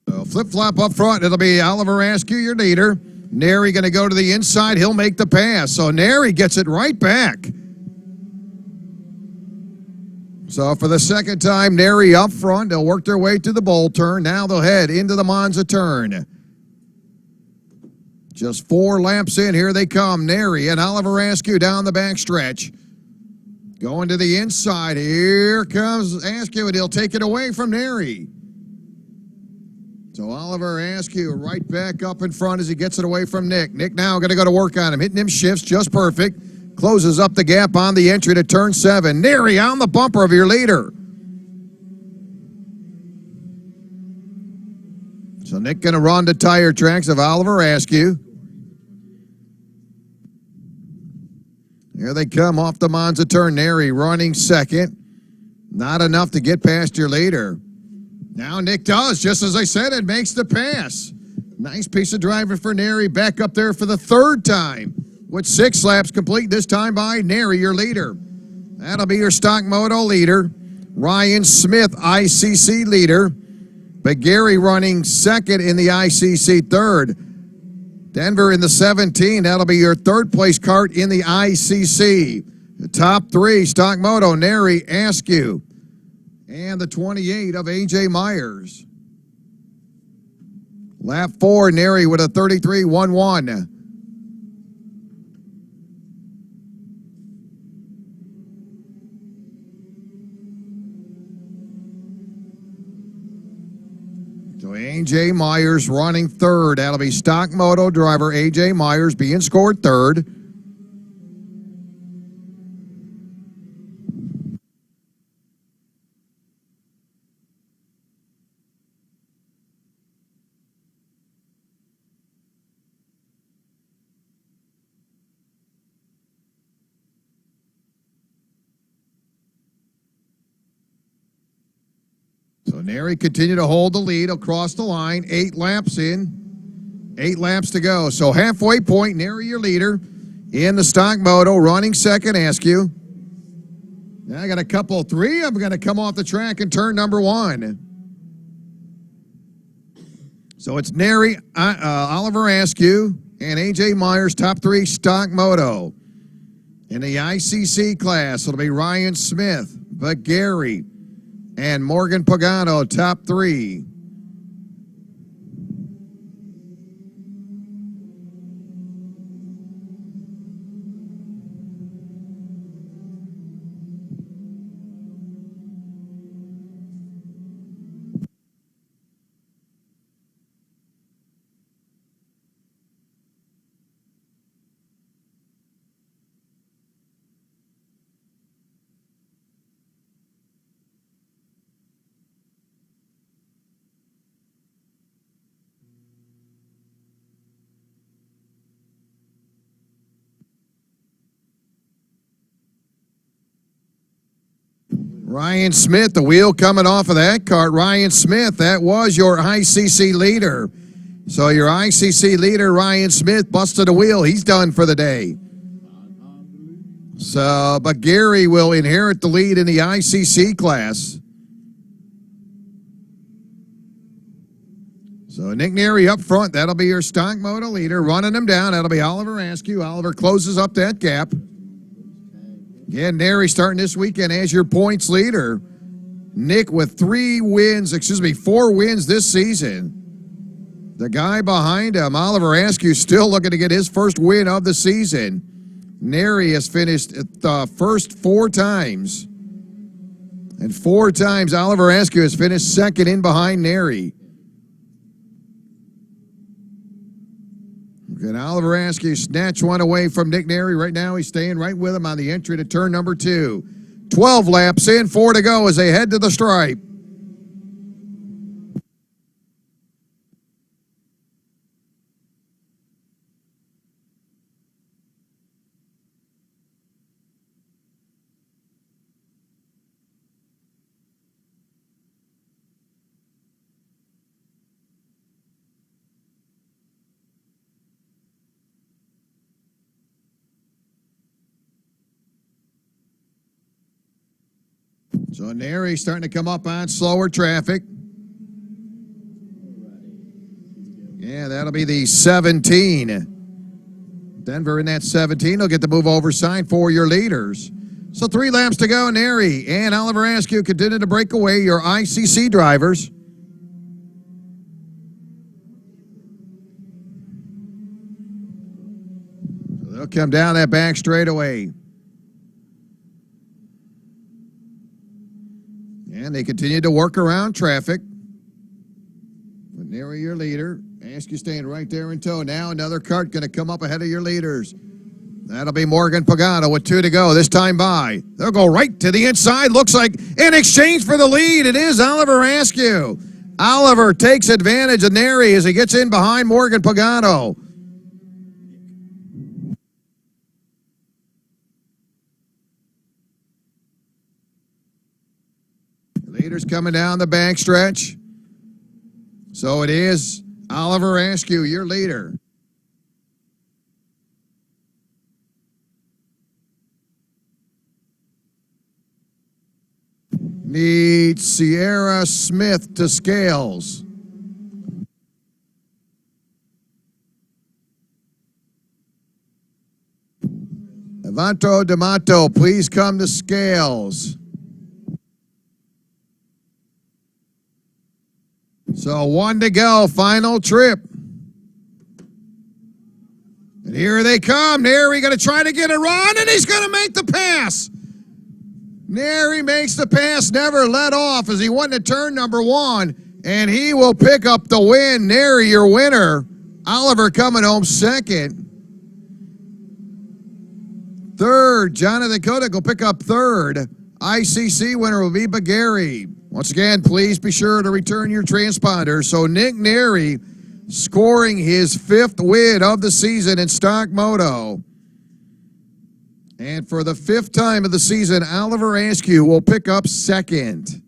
So flip-flop up front. It'll be Oliver Askew, your leader. Neri going to go to the inside. He'll make the pass. So Neri gets it right back. So for the second time, Neri up front. They'll work their way to the bowl turn. Now they'll head into the Monza turn. Just 4 laps in. Here they come. Neri and Oliver Askew down the backstretch. Going to the inside. Here comes Askew, and he'll take it away from Neri. So Oliver Askew right back up in front as he gets it away from Nick. Nick now going to go to work on him. Hitting him shifts just perfect. Closes up the gap on the entry to turn 7. Neri on the bumper of your leader. So Nick going to run the tire tracks of Oliver Askew. Here they come off the Monza turn. Neri running second. Not enough to get past your leader. Now Nick does, just as I said, it makes the pass. Nice piece of driving for Neri. Back up there for the third time. With 6 laps complete this time by Neri, your leader. That'll be your stock moto leader. Ryan Smith, ICC leader. But Gary running second in the ICC third. Denver in the 17. That'll be your third place kart in the ICC. The top 3, stock moto, Neri, Askew. And the 28 of A.J. Myers. Lap 4, Neri with a 33.11. So A.J. Myers running third. That'll be stock moto driver A.J. Myers being scored third. So Neri continue to hold the lead across the line. 8 laps in. 8 laps to go. So halfway point, Neri your leader in the stock moto, running second, Askew. Now I got a couple, 3 of them going to come off the track in turn number 1. So it's Neri, Oliver Askew, and A.J. Myers, top 3 stock moto. In the ICC class, it'll be Ryan Smith, but Gary, and Morgan Pagano, top 3. Ryan Smith, the wheel coming off of that cart. Ryan Smith, that was your ICC leader. So your ICC leader, Ryan Smith, busted a wheel. He's done for the day. So, but Gary will inherit the lead in the ICC class. So Nick Neri up front. That'll be your stock moto leader. Running him down. That'll be Oliver Askew. Oliver closes up that gap. Again, Neri starting this weekend as your points leader. Nick with 4 wins this season. The guy behind him, Oliver Askew, still looking to get his first win of the season. Neri has finished the first 4 times. And 4 times Oliver Askew has finished second in behind Neri. And Oliver Askew snatched one away from Nick Neri. Right now he's staying right with him on the entry to turn number 2. 12 laps in, 4 to go as they head to the stripe. So Neri starting to come up on slower traffic. Yeah, that'll be the 17. Denver in that 17 will get the move over sign for your leaders. So 3 laps to go. Neri and Oliver Askew continue to break away your ICC drivers. So they'll come down that back straightaway. And they continue to work around traffic. But Neri, your leader. Askew staying right there in tow. Now another cart going to come up ahead of your leaders. That'll be Morgan Pagano with 2 to go. This time by. They'll go right to the inside. Looks like in exchange for the lead, it is Oliver Askew. Oliver takes advantage of Neri as he gets in behind Morgan Pagano. Leaders coming down the backstretch. So it is Oliver Askew, your leader. Need Sierra Smith to scales. Evanto D'Amato, please come to scales. So 1 to go, final trip. And here they come. Neri going to try to get a run, and he's going to make the pass. Neri makes the pass, never let off as he went to turn number 1, and he will pick up the win. Neri, your winner. Oliver coming home second. Third, Jonathan Kodak will pick up third. ICC winner will be Bagari. Once again, please be sure to return your transponder. So Nick Neri scoring his 5th win of the season in stock moto. And for the 5th time of the season, Oliver Askew will pick up second.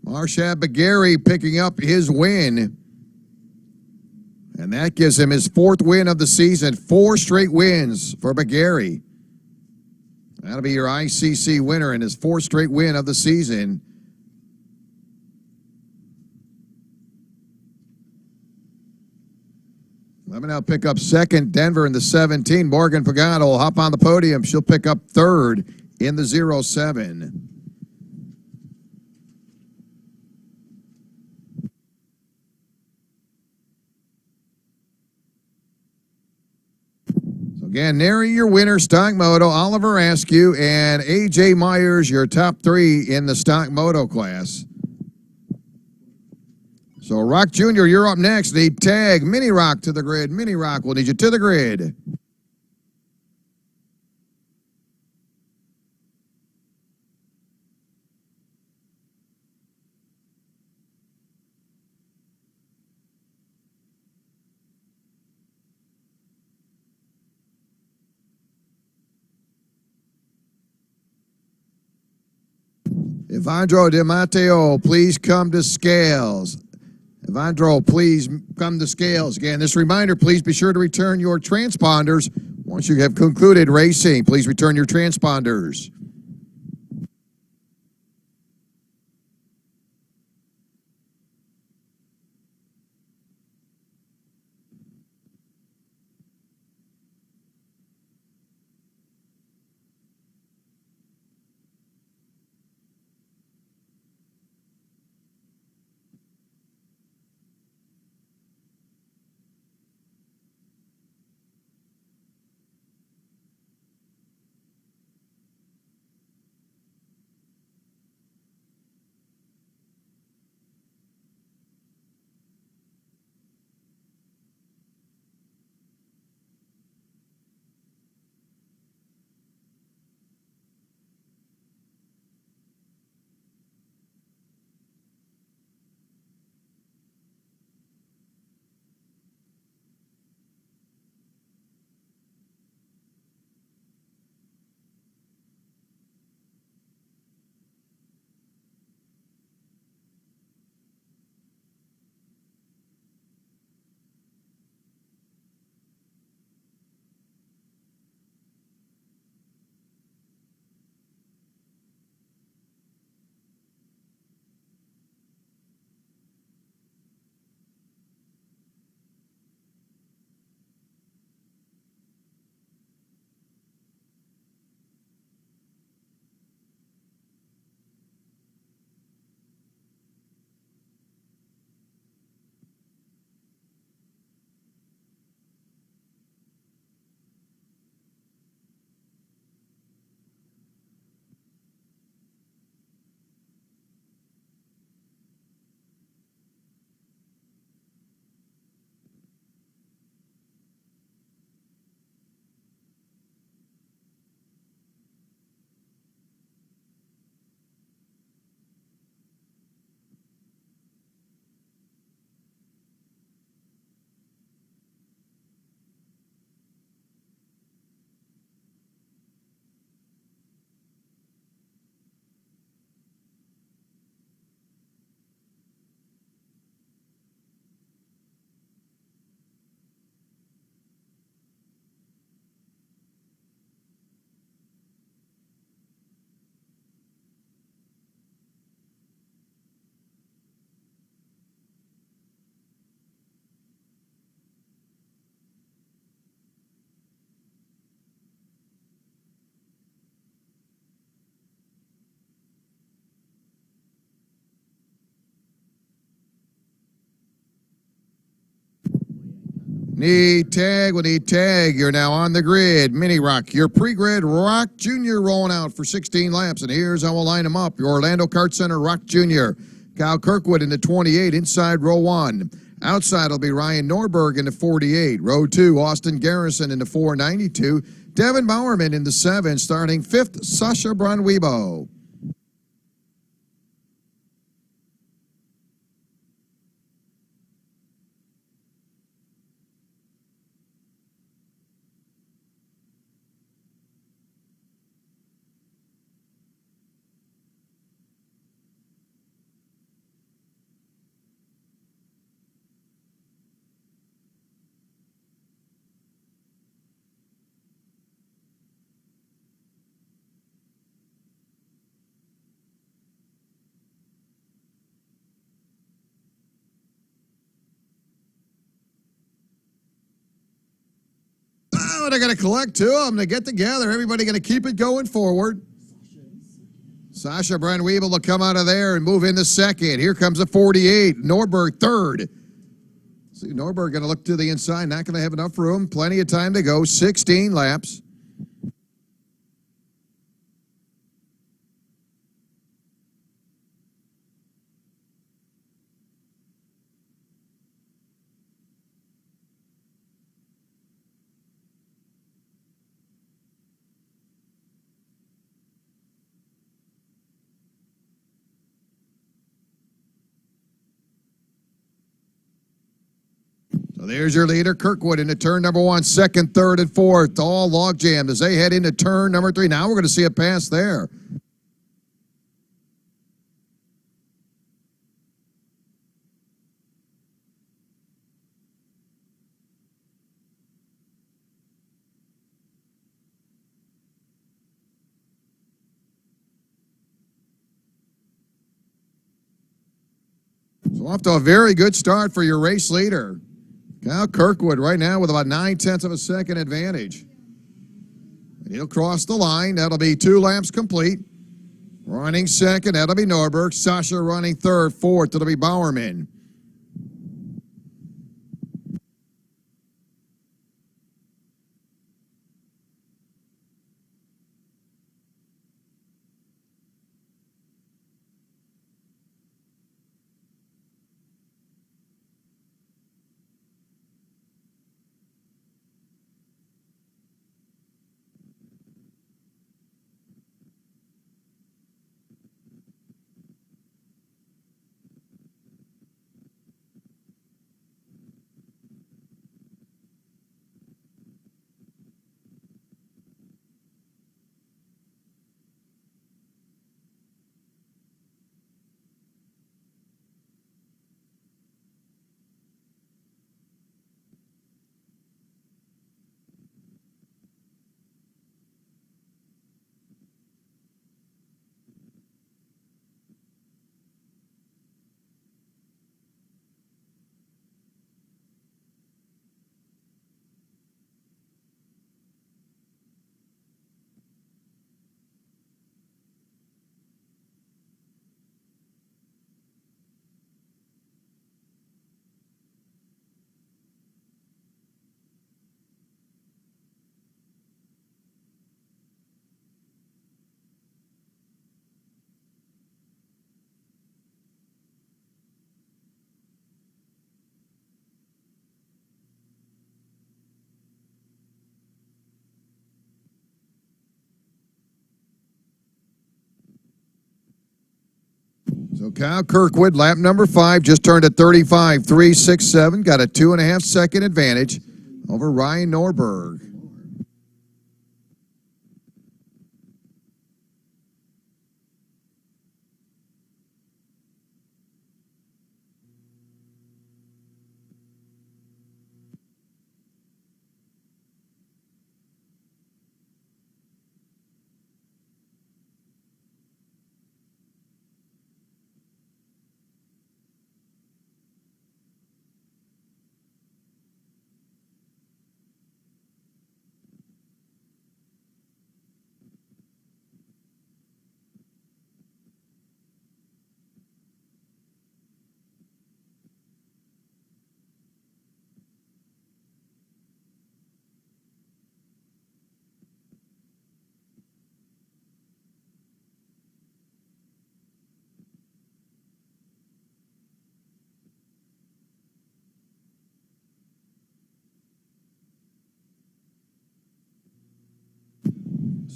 Marshad Bagari picking up his win. And that gives him his 4th win of the season. 4 straight wins for Bagari. That'll be your ICC winner and his 4th straight win of the season. Let me now pick up second. Denver in the 17. Morgan Pagano will hop on the podium. She'll pick up third in the 07. Again, Neri, your winner, stock moto, Oliver Askew, and A.J. Myers, your top 3 in the stock moto class. So, Rock Jr., you're up next. Need tag Mini Rock to the grid. Mini Rock will need you to the grid. Evandro Di Matteo, please come to scales. Evandro, please come to scales. Again, this reminder, please be sure to return your transponders once you have concluded racing. Please return your transponders. Need tag, we need tag. You're now on the grid. Mini Rock, your pre-grid Rock Jr. rolling out for 16 laps. And here's how we'll line them up. Your Orlando Kart Center Rock Jr. Kyle Kirkwood in the 28, inside row 1. Outside will be Ryan Norberg in the 48. Row 2, Austin Garrison in the 492. Devin Bowerman in the 7, starting 5th, Sasha Branwebo. Oh, they're going to collect two of them to get together. Everybody going to keep it going forward. Sasha Branwebo will come out of there and move into second. Here comes a 48. Norberg third. See, Norberg going to look to the inside. Not going to have enough room. Plenty of time to go. 16 laps. So there's your leader, Kirkwood, into turn number 1, second, third, and fourth. All log jammed as they head into turn number 3. Now we're going to see a pass there. So off to a very good start for your race leader. Kyle Kirkwood right now with about 9/10 of a second advantage. And he'll cross the line. That'll be 2 laps complete. Running second, that'll be Norberg. Sasha running third. Fourth, it'll be Bowerman. So Kyle Kirkwood, lap number 5, just turned at 35.367. Got a 2.5 second advantage over Ryan Norberg.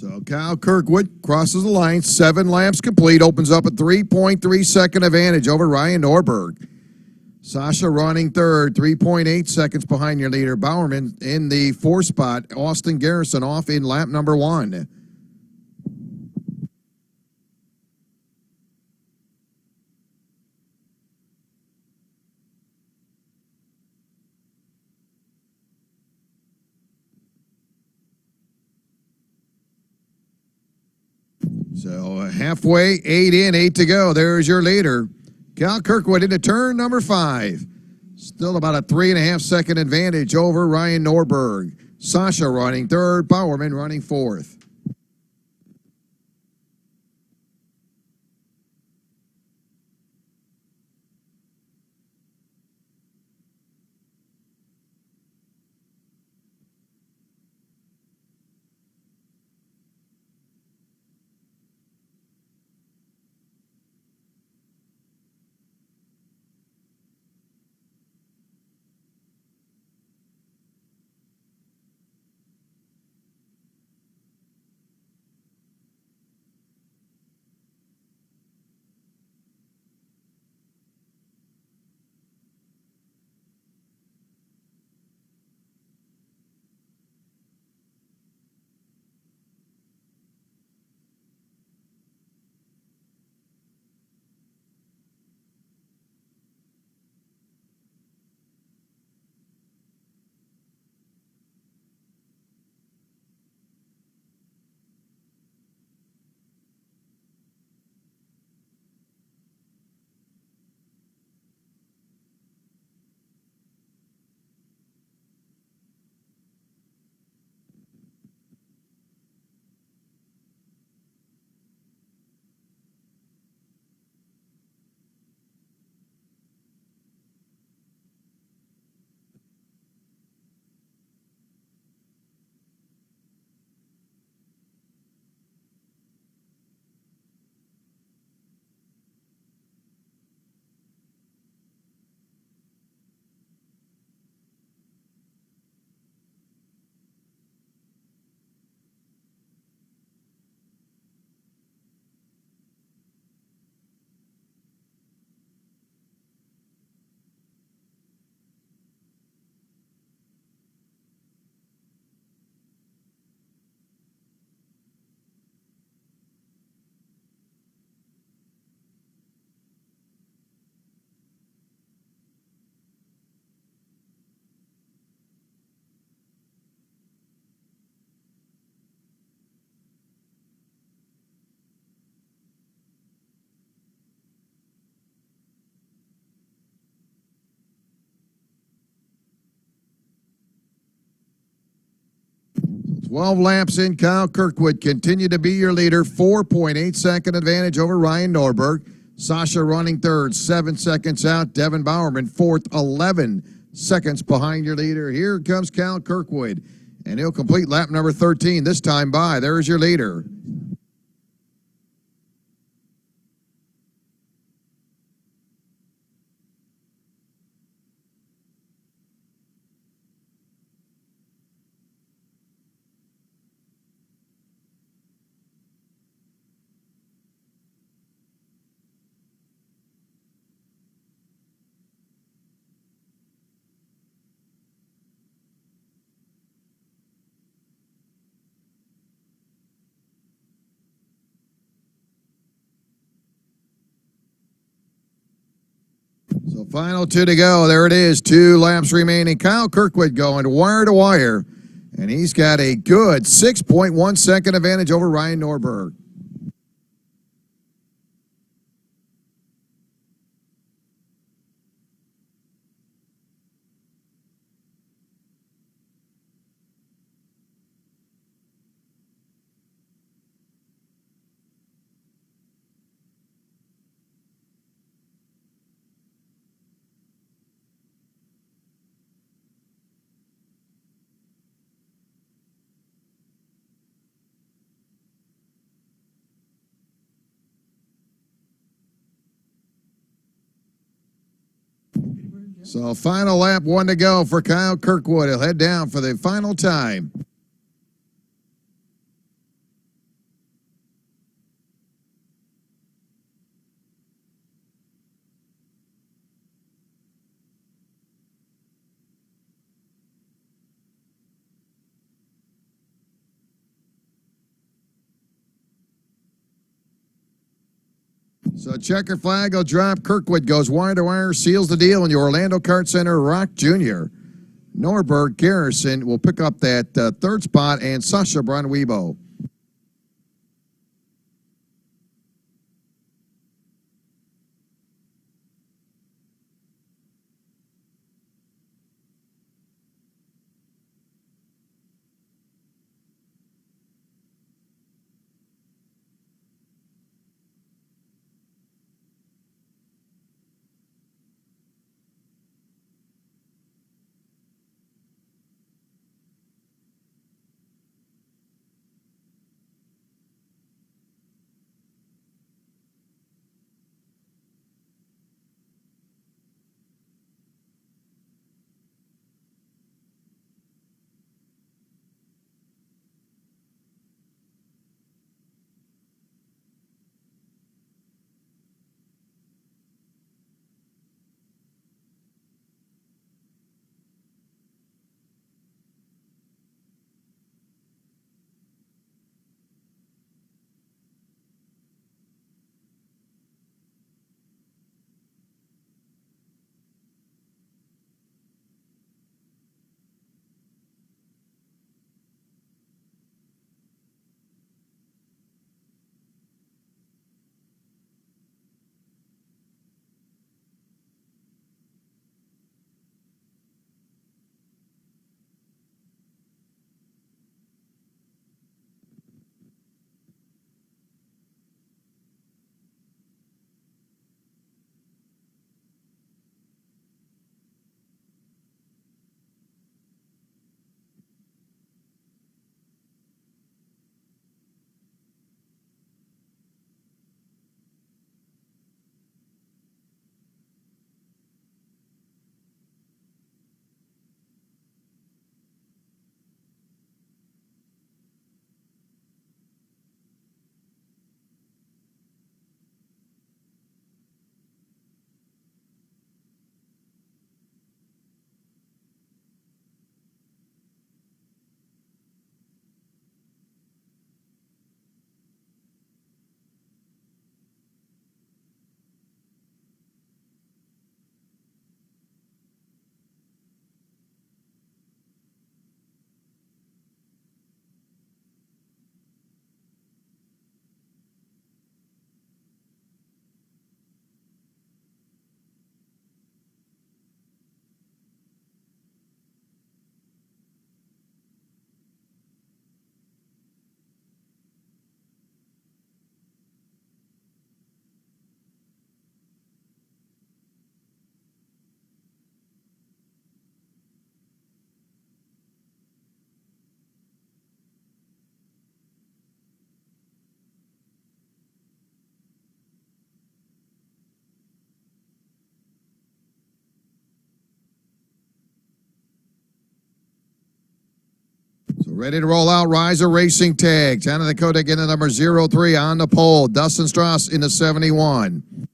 So Kyle Kirkwood crosses the line, 7 laps complete, opens up a 3.3 second advantage over Ryan Norberg. Sasha running third, 3.8 seconds behind your leader. Bowerman in the 4th spot. Austin Garrison off in lap number 1. So halfway, 8 in, 8 to go. There's your leader. Cal Kirkwood into turn number 5. Still about a 3.5 second advantage over Ryan Norberg. Sasha running third, Bowerman running 4th. So 12 laps in, Kyle Kirkwood continued to be your leader. 4.8 second advantage over Ryan Norberg. Sasha running third, 7 seconds out. Devin Bowerman 4th, 11 seconds behind your leader. Here comes Kyle Kirkwood, and he'll complete lap number 13 this time by. There's your leader. So final 2 to go. There it is. 2 laps remaining. Kyle Kirkwood going wire to wire. And he's got a good 6.1 second advantage over Ryan Norberg. So final lap, 1 to go for Kyle Kirkwood. He'll head down for the final time. So checker flag will drop. Kirkwood goes wire to wire, seals the deal in the Orlando Kart Center. Rock Jr. Norberg Garrison will pick up that third spot, and Sasha Bronwebo. So ready to roll out. Riser Racing tag. Town of Dakota getting the number 03 on the pole. Dustin Strauss in the 71.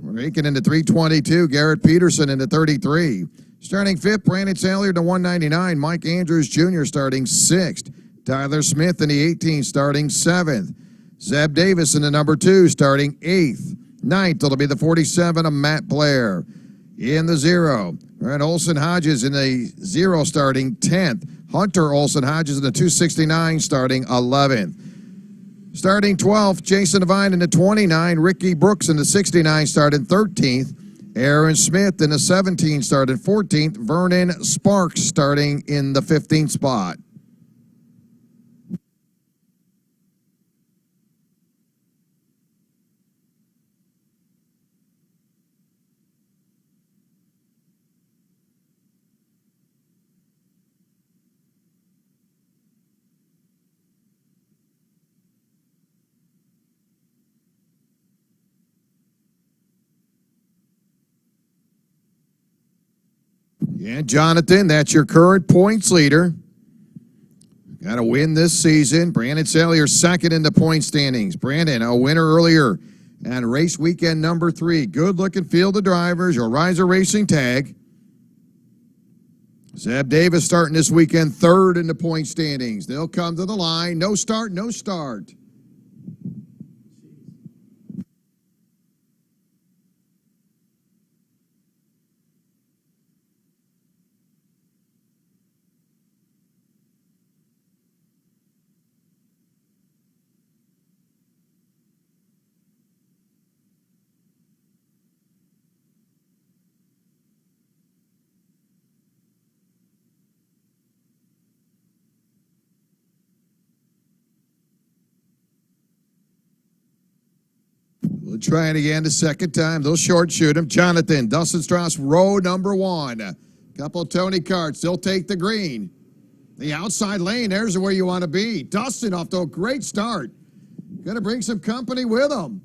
Raking into 322. Garrett Peterson into 33. Starting fifth, Brandon Sailor to 199. Mike Andrews Jr. starting sixth. Tyler Smith in the 18 starting seventh. Zeb Davis in the number 2 starting eighth. Ninth, it'll be the 47 of Matt Blair. In the 0, and Olson Hodges in the 0 starting 10th. Hunter Olson Hodges in the 269 starting 11th. Starting 12th, Jason Devine in the 29. Ricky Brooks in the 69 starting 13th. Aaron Smith in the 17 starting 14th. Vernon Sparks starting in the 15th spot. Yeah, Jonathan, that's your current points leader. Got to win this season. Brandon Sailor second in the point standings. Brandon, a winner earlier at race weekend number 3. Good looking field of drivers. Your Riser Racing tag. Zeb Davis starting this weekend, third in the point standings. They'll come to the line. No start, no start. We'll try it again the second time. They'll short shoot him. Jonathan, Dustin Strauss, row number one. Couple Tony Karts. They'll take the green. The outside lane, there's where you want to be. Dustin off to a great start. Going to bring some company with him.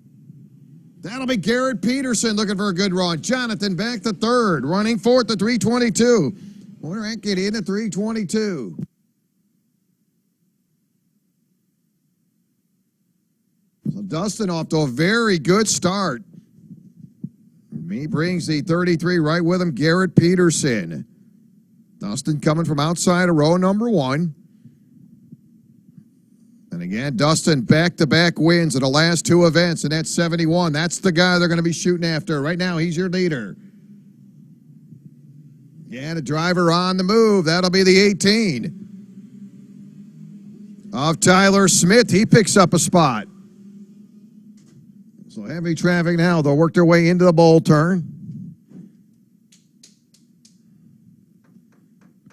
That'll be Garrett Peterson looking for a good run. Jonathan back to third, running fourth at 322. Motorak get in at 322. So Dustin off to a very good start. He brings the 33 right with him, Garrett Peterson. Dustin coming from outside of row number one. And again, Dustin back-to-back wins in the last two events, and that's 71. That's the guy they're going to be shooting after. Right now, he's your leader. Yeah, the driver on the move. That'll be the 18 of Tyler Smith. He picks up a spot. So heavy traffic now. They'll work their way into the bowl turn.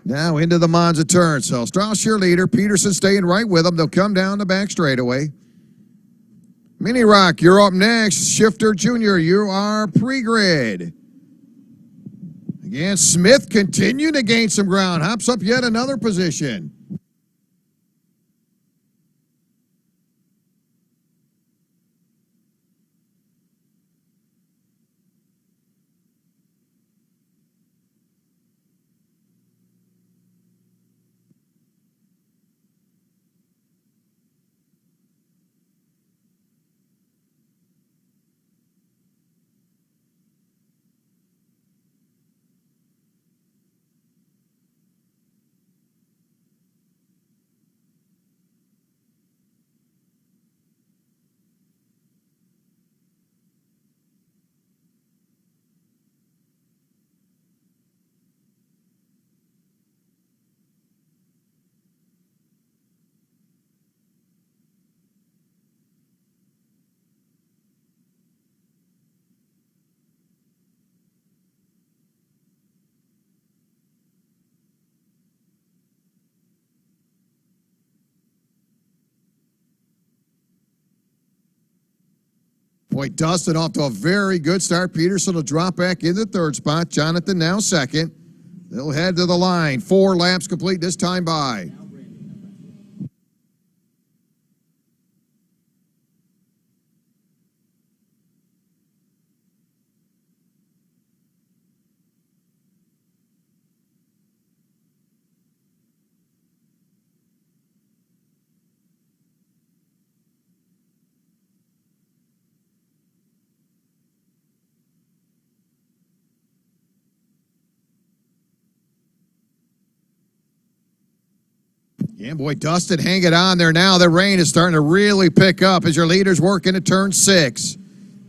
Now into the Monza turn. So Strauss your leader. Peterson staying right with them. They'll come down the back straightaway. Mini Rock, you're up next. Shifter Jr., you are pre-grid. Again, Smith continuing to gain some ground. Hops up yet another position. Boy, Dustin off to a very good start. Peterson will drop back in the third spot. Jonathan now second. They'll head to the line. 4 laps complete this time by. Yeah, boy, Dustin hanging on there now. The rain is starting to really pick up as your leaders work into turn 6.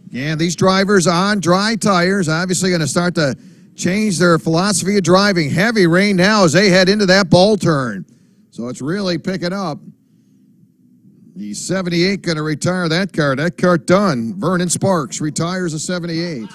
Yeah, these drivers on dry tires obviously going to start to change their philosophy of driving. Heavy rain now as they head into that bowl turn. So it's really picking up. The 78 going to retire that car. That car done. Vernon Sparks retires a 78.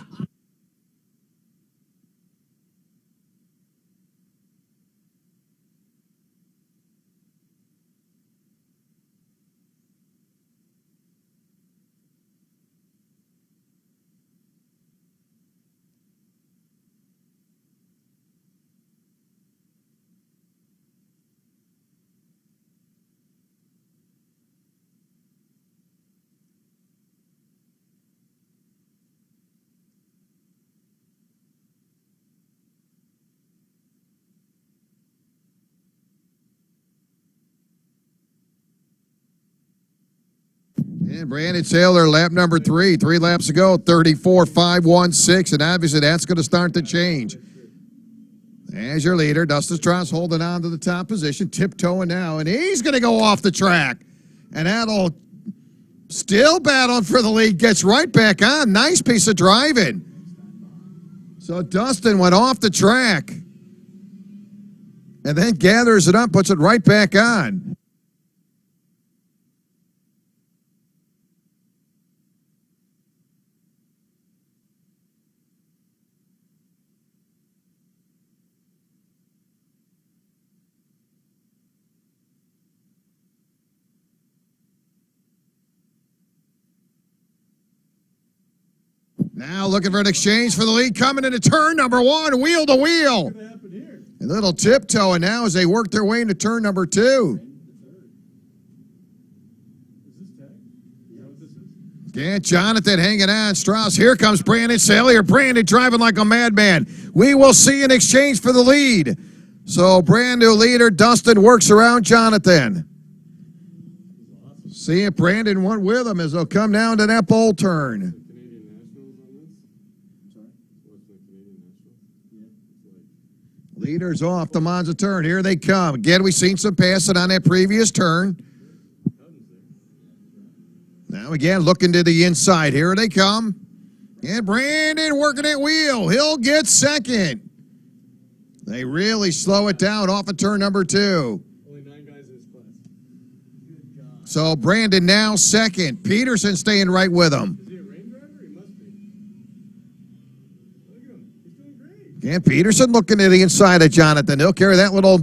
And Brandon Taylor, lap number 3. 3 laps ago, 34.516. And obviously that's going to start to change. As your leader, Dustin Strauss holding on to the top position, tiptoeing now, and he's going to go off the track. And that'll still battling for the lead, gets right back on. Nice piece of driving. So Dustin went off the track and then gathers it up, puts it right back on. Now looking for an exchange for the lead, coming into turn number one, wheel to wheel.
What's going to happen here?
A little tiptoeing now as they work their way into turn number two.
Is this tag? Is that what this is?
Yeah, Jonathan hanging on. Strauss, here comes Brandon Salyer. Brandon driving like a madman. We will see an exchange for the lead. So brand new leader, Dustin works around Jonathan. See if Brandon went with him as they'll come down to that bowl turn. Leaders off the Monza turn. Here they come. Again, we've seen some passing on that previous turn. Now again, looking to the inside. Here they come. And Brandon working that wheel. He'll get second. They really slow it down off of turn number two.
Only 9 guys in this class.
Good job.
So Brandon now second. Peterson staying right with him.
Is he a rain driver? He must be. Look at him. He's doing great.
And Peterson looking to the inside of Jonathan. He'll carry that little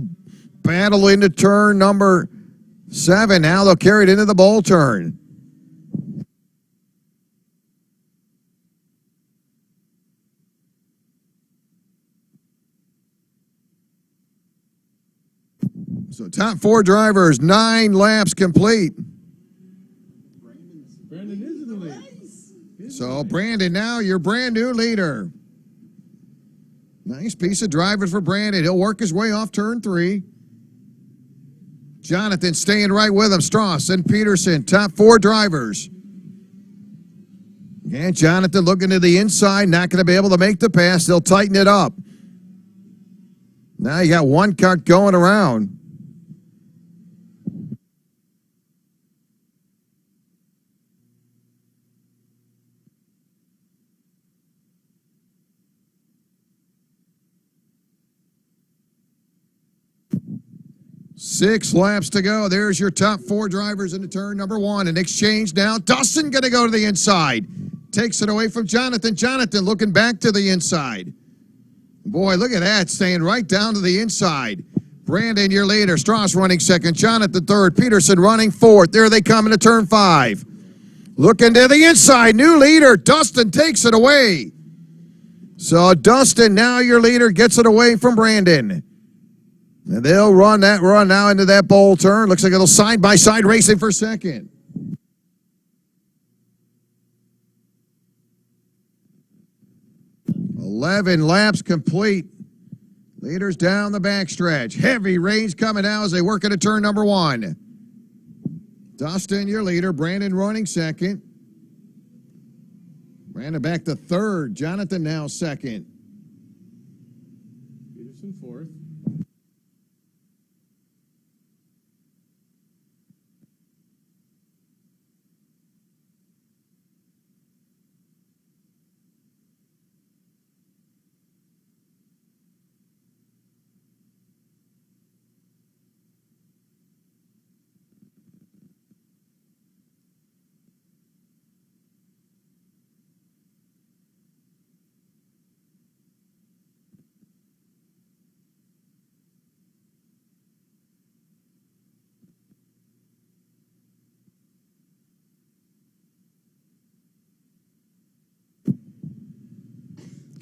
battle into turn number 7. Now they'll carry it into the bowl turn. So top 4 drivers, 9 laps complete.
Brandon is in the lead.
So Brandon, now your brand new leader. Nice piece of driving for Brandon. He'll work his way off turn 3. Jonathan staying right with him. Strauss and Peterson, top 4 drivers. And Jonathan looking to the inside, not going to be able to make the pass. They'll tighten it up. Now you got one car going around. Six laps to go. There's your top 4 drivers into turn number 1. An exchange now. Dustin going to go to the inside. Takes it away from Jonathan. Jonathan looking back to the inside. Boy, look at that. Staying right down to the inside. Brandon, your leader. Strauss running second. Jonathan third. Peterson running fourth. There they come into turn 5. Looking to the inside. New leader. Dustin takes it away. So Dustin, now your leader, gets it away from Brandon. And they'll run that run now into that bowl turn. Looks like a little side-by-side racing for second. "11 laps complete. Leaders down the backstretch. Heavy rains coming now as they work into turn number 1. Dustin, your leader. Brandon running second. Brandon back to third. Jonathan now second.
Peterson fourth.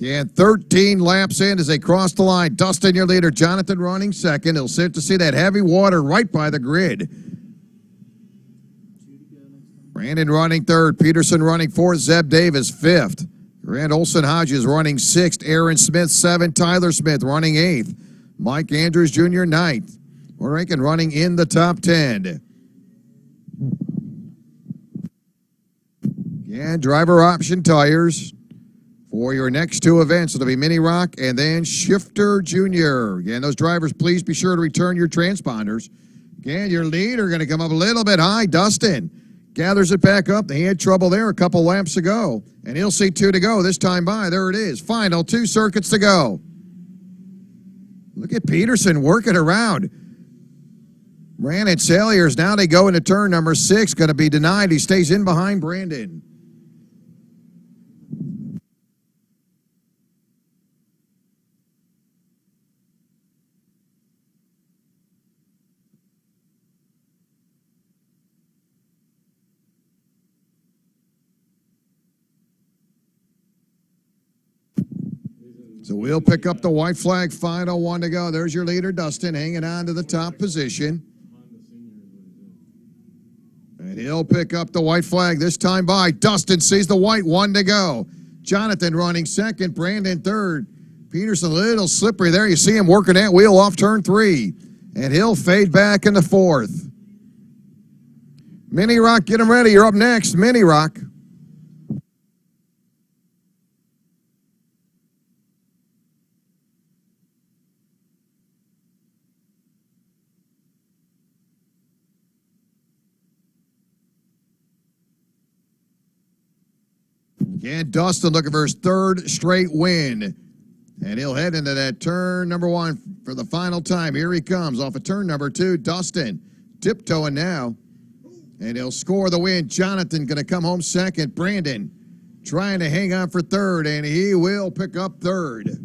And 13 laps in as they cross the line. Dustin, your leader. Jonathan running second. He'll sit to see that heavy water right by the grid. Brandon running third. Peterson running fourth. Zeb Davis fifth. Grant Olson Hodges running sixth. Aaron Smith seventh. Tyler Smith running eighth. Mike Andrews Jr. ninth. Rankin running in the top 10. And driver option tires For your next two events, it'll be Mini Rock and then Shifter Jr. Again, those drivers, please be sure to return your transponders. Again, your leader going to come up a little bit high. Dustin gathers it back up. He had trouble there a couple laps ago, and he'll see 2 to go this time by. There it is. Final 2 circuits to go. Look at Peterson working around. Brandon Salyers, now they go into turn number 6, going to be denied. He stays in behind Brandon. So we'll pick up the white flag, final 1 to go. There's your leader, Dustin, hanging on to the top position. And he'll pick up the white flag this time by. Dustin sees the white, 1 to go. Jonathan running second, Brandon third. Peterson a little slippery there. You see him working that wheel off turn 3. And he'll fade back into 4th. Mini Rock, get him ready. You're up next, Mini Rock. Again, Dustin looking for his 3rd straight win. And he'll head into that turn number 1 for the final time. Here he comes off of turn number 2. Dustin tiptoeing now. And he'll score the win. Jonathan going to come home second. Brandon trying to hang on for 3rd, and he will pick up 3rd.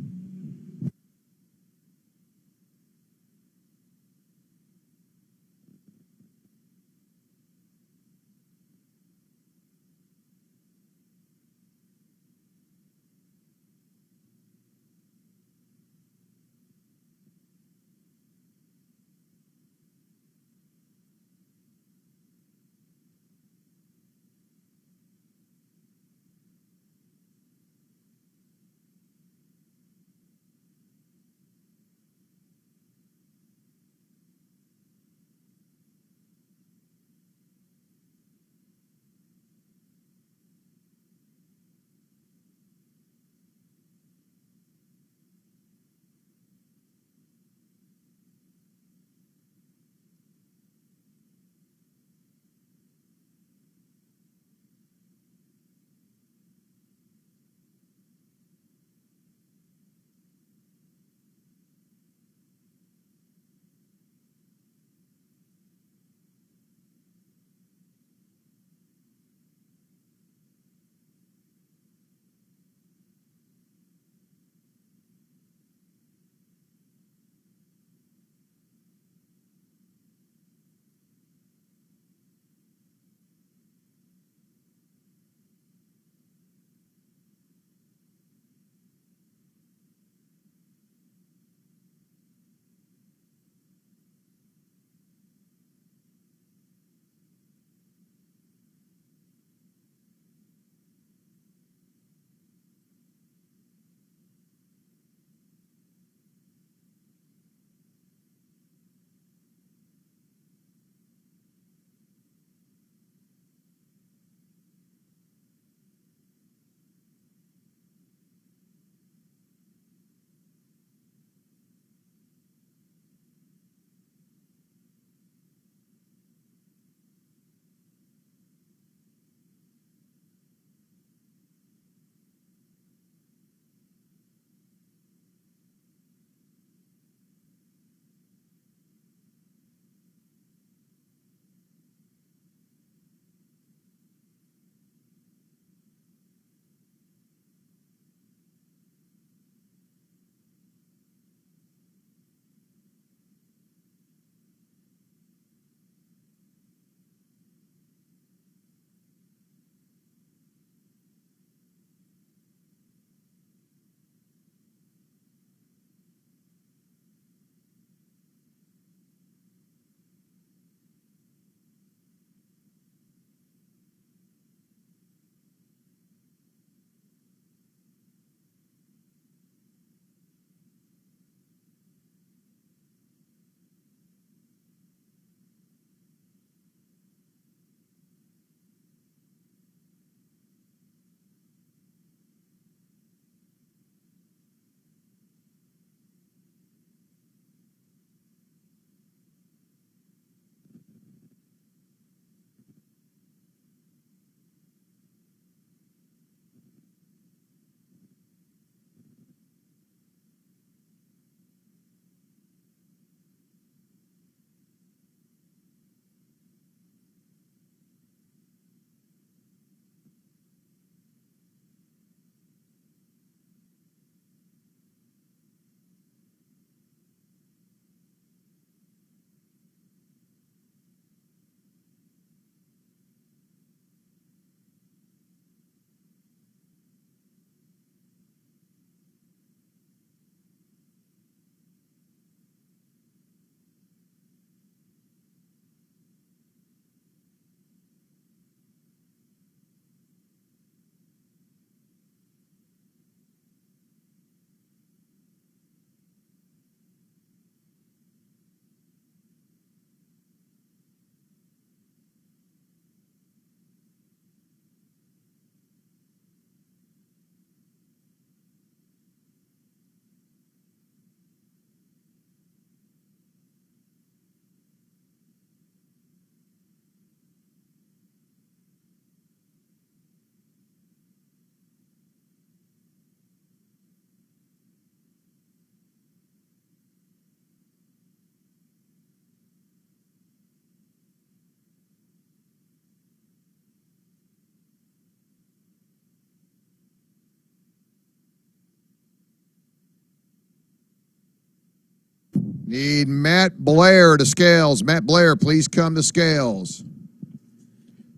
Need Matt Blair to scales. Matt Blair, please come to scales.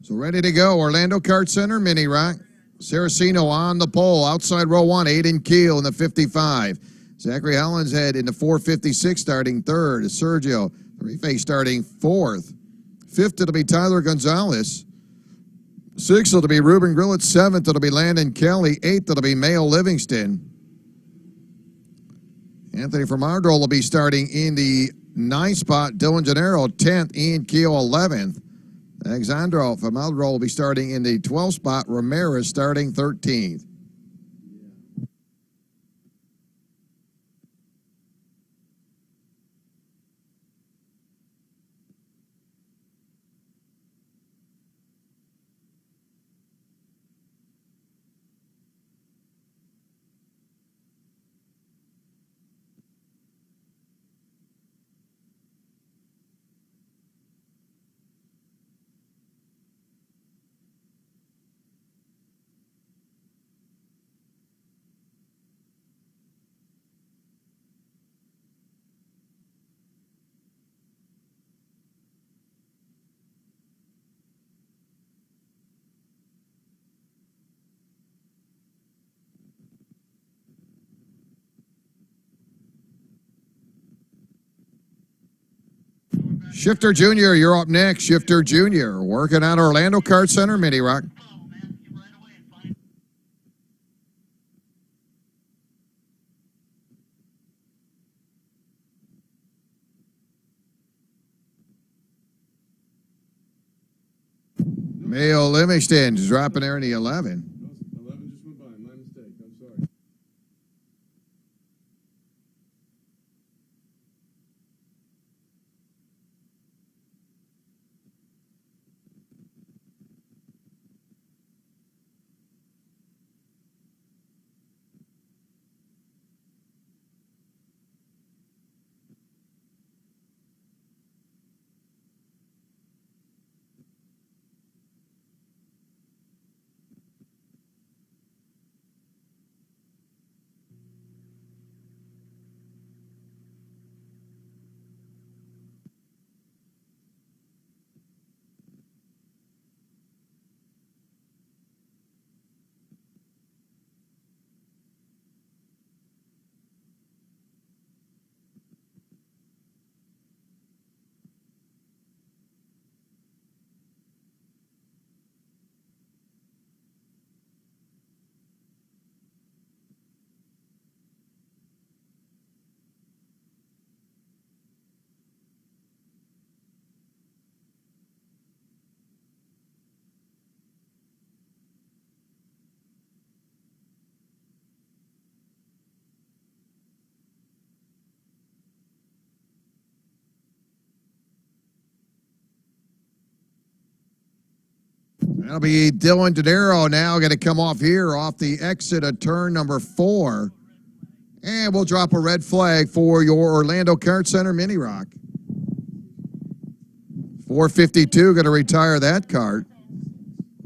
So ready to go. Orlando Kart Center, Mini Rock. Saraceno on the pole. Outside row one, Aiden Keel in the 55. Zachary Hollinshead in the 456 starting third. Sergio Tarife starting fourth. Fifth, it'll be Tyler Gonzalez. Sixth, it'll be Ruben Grillett. Seventh, it'll be Landon Kelly. Eighth, it'll be Mayo Livingston. Anthony Formardrol will be starting in the 9th spot. Dylan Gennaro, 10th. Ian Keel, 11th. Alexandro Formardrol will be starting in the 12th spot. Ramirez starting 13th. Shifter Jr., you're up next. Shifter Jr., working at Orlando Kart Center, Mini Rock. Mayo Livingston is dropping there in the 11.
11 just went by. My mistake. I'm sorry.
That'll be Dylan Dinero now going to come off here off the exit of turn number 4. And we'll drop a red flag for your Orlando Kart Center Mini Rock. 452 going to retire that kart.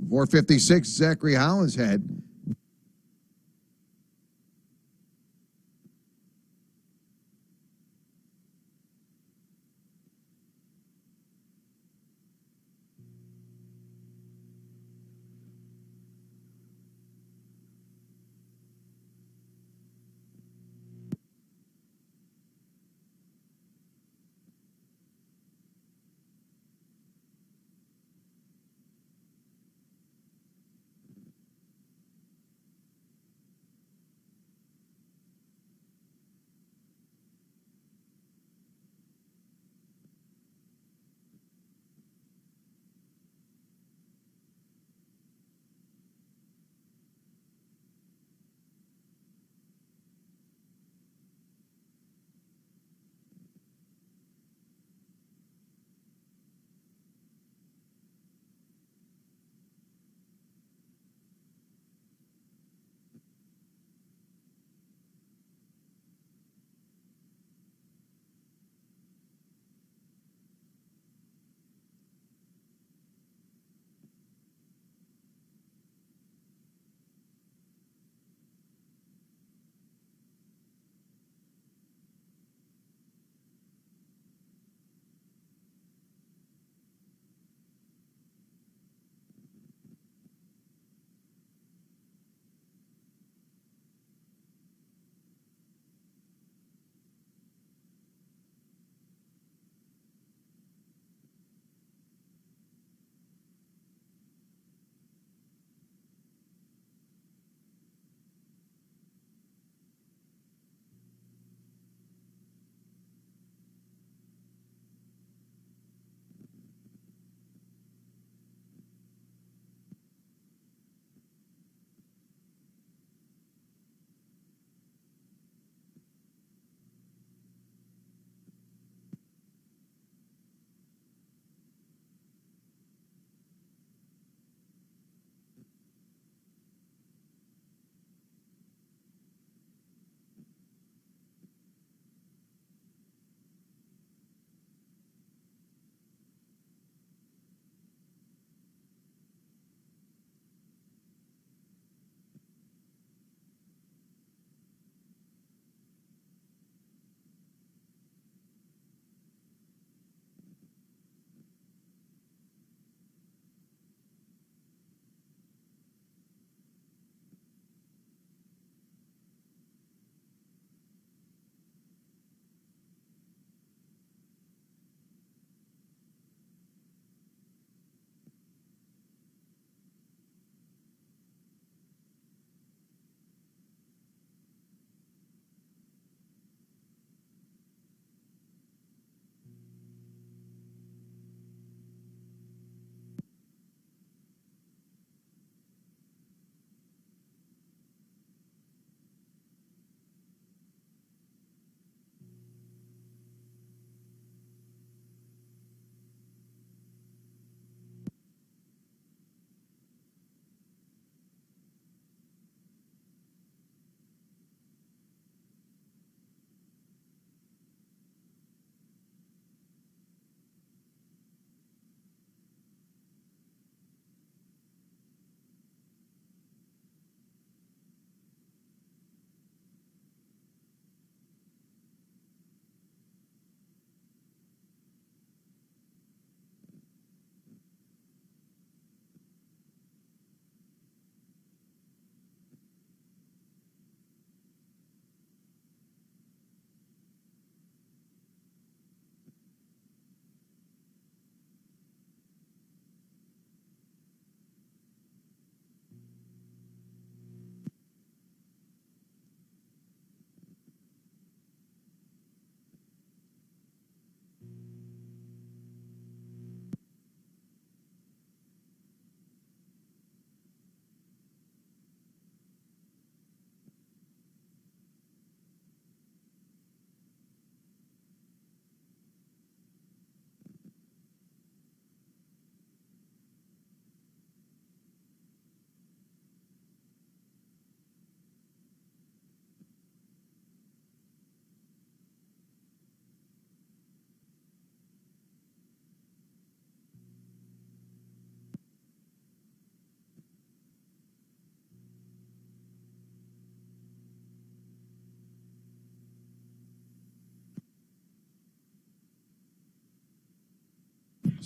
456, Zachary Hollinshead.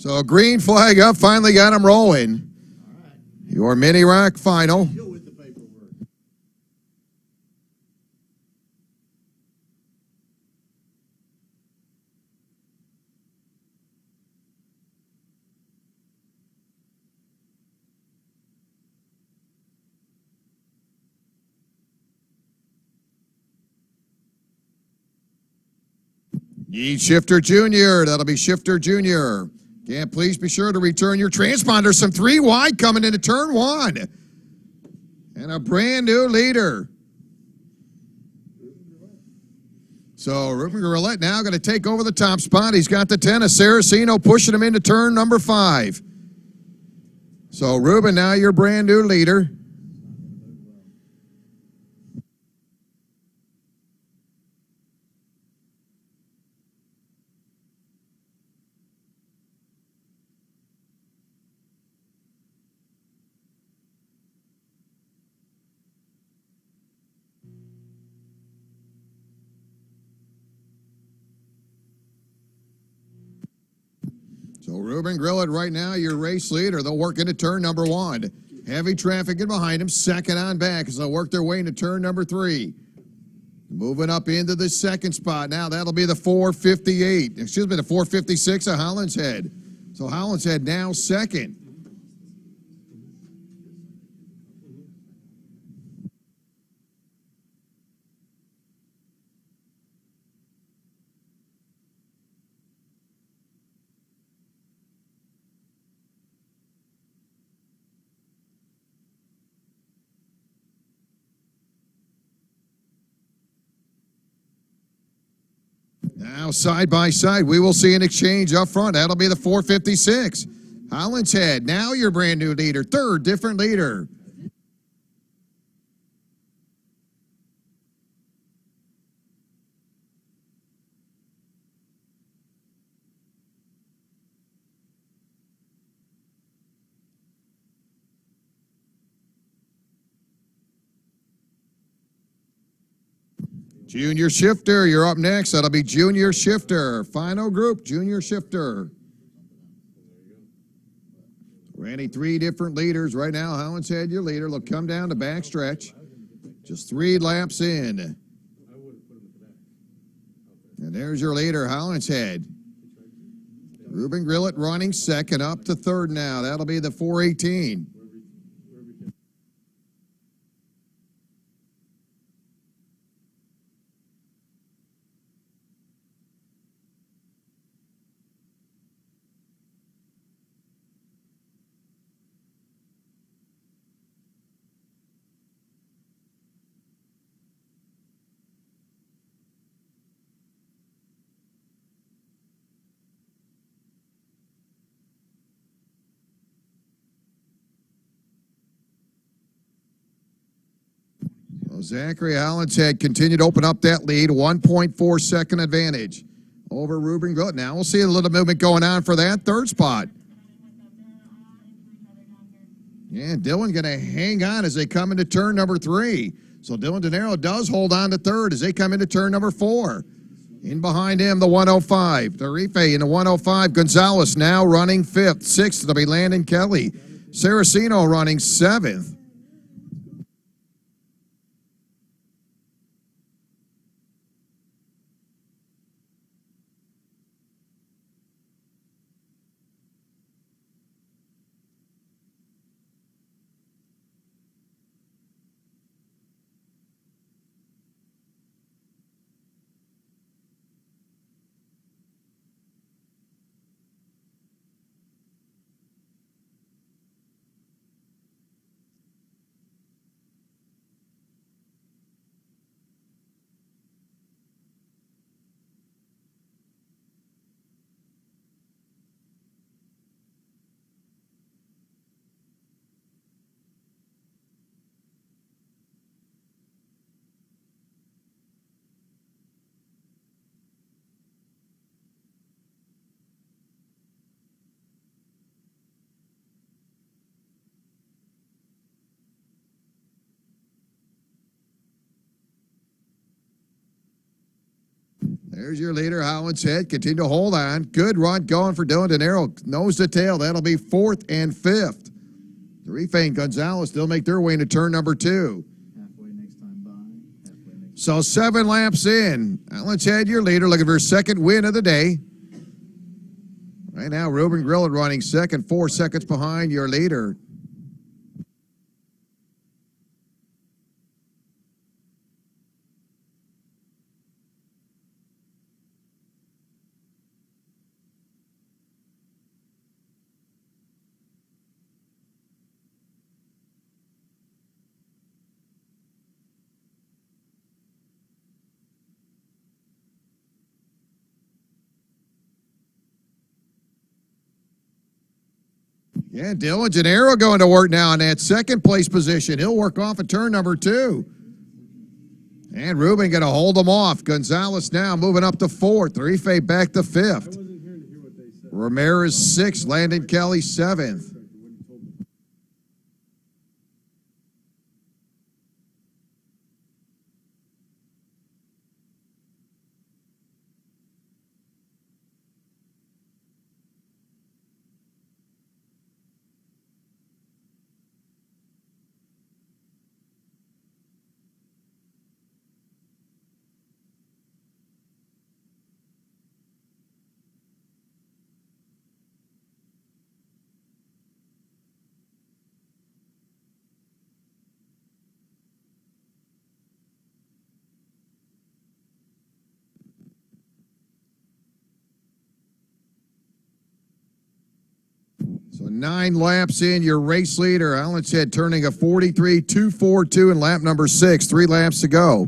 So green flag up, finally got him rolling.
All right.
Your mini rack final.
Deal with the paperwork.
Need Shifter Jr. That'll be Shifter Jr. Again, please be sure to return your transponders. Some 3 wide coming into turn 1. And a brand new leader. So Ruben Goulet now going to take over the top spot. He's got the 10 of Saraceno pushing him into turn number 5. So Ruben, now your brand new leader. So Ruben Grillet right now, your race leader. They'll work into turn number 1. Heavy traffic in behind him. Second on back as they'll work their way into turn number 3. Moving up into the second spot. Now that'll be the 458. Excuse me, the 456 of Holland's Head. So Holland's Head now second. Now, side by side, we will see an exchange up front. That'll be the 456. Holland's Head, now your brand new leader. Third different leader. Junior Shifter, you're up next. That'll be Junior Shifter. Final group, Junior Shifter. Randy, 3 different leaders right now. Holland's Head, your leader. They'll come down the back stretch. Just 3 laps in. And there's your leader, Holland's Head. Ruben Grillet running second, up to third now. That'll be the 418. Well, Zachary Holland's Head continued to open up that lead, 1.4 second advantage over Ruben Grillet. Now we'll see a little movement going on for that third spot. Yeah, Dylan going to hang on as they come into turn number 3. So Dylan DeNiro does hold on to third as they come into turn number 4. In behind him, the 105. Tarife in the 105. Gonzalez now running 5th. 6th, it'll be Landon Kelly. Saraceno running 7th. There's your leader, Holland's Head. Continue to hold on. Good run going for Dylan De Niro. Nose to tail. That'll be fourth and fifth. Tarife and Gonzalez still make their way into turn number 2.
Halfway next time by. Halfway next.
So 7 laps in. Holland's Head, your leader, looking for her second win of the day. Right now, Ruben Grillet running second, 4 seconds behind your leader. Yeah, Dylan De Niro going to work now in that second place position. He'll work off at turn number 2. And Ruben going to hold him off. Gonzalez now moving up to 4th. Tarife back to
I
5th.
wasn't here to hear what they said.
Ramirez 6th. Landon Kelly 7th. So 9 laps in, your race leader, Holland's Head, turning a 43.242 in lap number 6. 3 laps to go.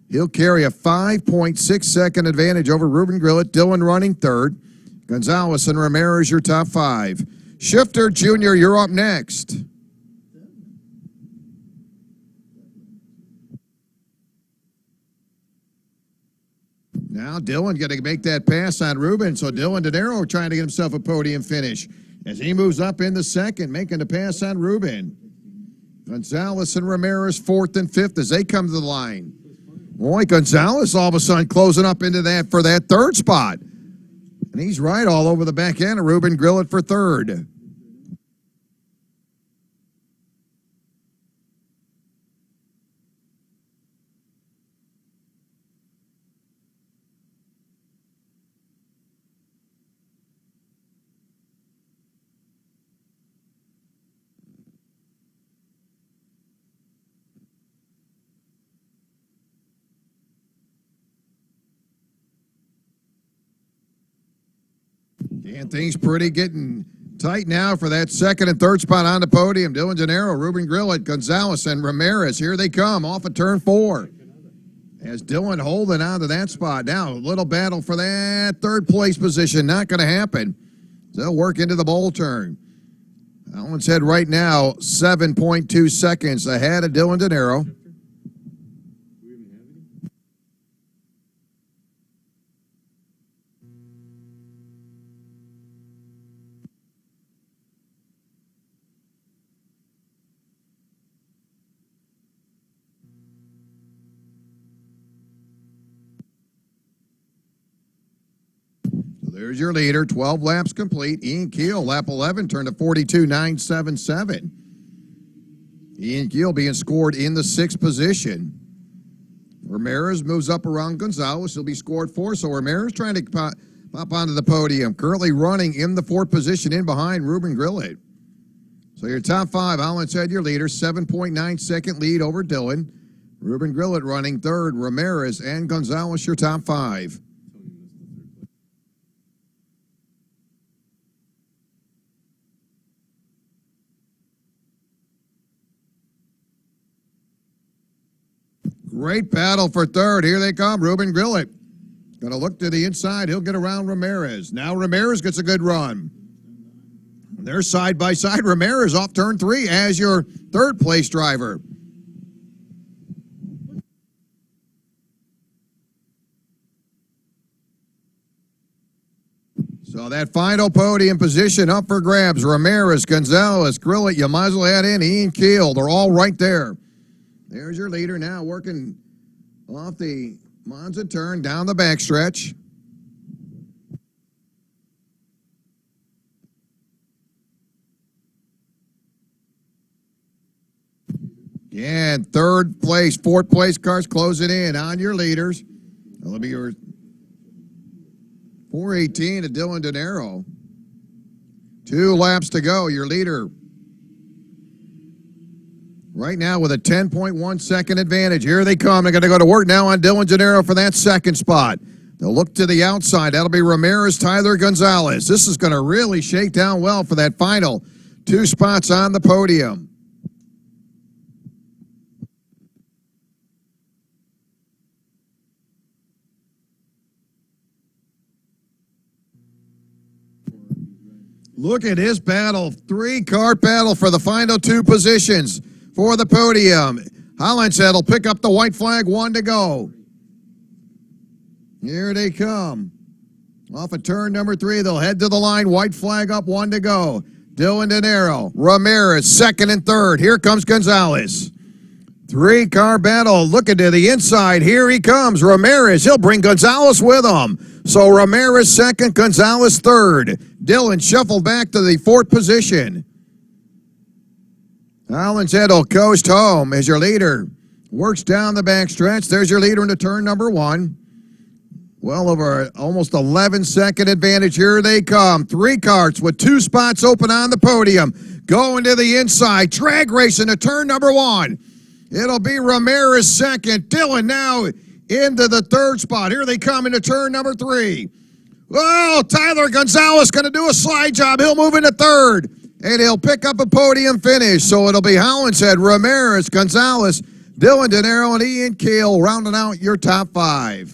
He'll carry a 5.6 second advantage over Ruben Grillet. Dylan running 3rd. Gonzalez and Ramirez, your top 5. Shifter Jr., you're up next. Now Dylan going to make that pass on Ruben, so Dylan De Niro trying to get himself a podium finish as he moves up in the second, making the pass on Ruben. Gonzalez and Ramirez 4th and 5th as they come to the line. Boy, Gonzalez all of a sudden closing up into that for that 3rd spot. And he's right all over the back end of Ruben Grillet for 3rd. And things pretty getting tight now for that 2nd and 3rd spot on the podium. Dylan De Niro, Ruben Grillet, Gonzalez, and Ramirez. Here they come off of turn 4. As Dylan holding on to that spot. Now, a little battle for that 3rd place position. Not going to happen. They'll work into the bowl turn. Holland's Head right now, 7.2 seconds ahead of Dylan De Niro.
Do we even have any?
There's your leader, 12 laps complete. Ian Keel, lap 11, turned to 42.977. Ian Keel being scored in the 6th position. Ramirez moves up around Gonzalez. He'll be scored 4, so Ramirez trying to pop onto the podium. Currently running in the 4th position in behind Ruben Grillet. So your top 5, Holland's Head, your leader, 7.9 second lead over Dylan. Ruben Grillet running 3rd. Ramirez and Gonzalez, your top 5. Great battle for 3rd. Here they come. Ruben Grillet. Going to look to the inside. He'll get around Ramirez. Now Ramirez gets a good run. They're side by side. Ramirez off turn 3 as your 3rd place driver. So that final podium position up for grabs. Ramirez, Gonzalez, Grillet, you might as well add in Ian Keel. They're all right there. There's your leader now working off the Monza turn down the backstretch. And third place, fourth place cars closing in on your leaders. That'll be your 418 to Dylan Denaro. 2 laps to go. Your leader right now with a 10.1 second advantage. Here they come. They're going to go to work now on Dylan Gennaro for that second spot. They'll look to the outside. That'll be Ramirez, Tyler Gonzalez. This is going to really shake down well for that final 2 spots on the podium. Look at his battle. 3-car battle for the final 2 positions for the podium. Hollinshead will pick up the white flag, 1 to go. Here they come. Off of turn number 3, they'll head to the line. White flag up, 1 to go. Dylan Denaro, Ramirez, 2nd and 3rd. Here comes Gonzalez. 3-car battle. Looking to the inside. Here he comes. Ramirez. He'll bring Gonzalez with him. So Ramirez 2nd, Gonzalez 3rd. Dylan shuffled back to the 4th position. Hollinshead will coast home as your leader works down the backstretch. There's your leader into turn number 1. Well over almost 11-second advantage. Here they come. 3 carts with 2 spots open on the podium. Going to the inside. Drag racing to turn number 1. It'll be Ramirez 2nd. Dylan now into the 3rd spot. Here they come into turn number 3. Oh, Tyler Gonzalez going to do a slide job. He'll move into 3rd, and he'll pick up a podium finish. So it'll be Hollinshead, Ramirez, Gonzalez, Dylan Denaro, and Ian Keel rounding out your top 5.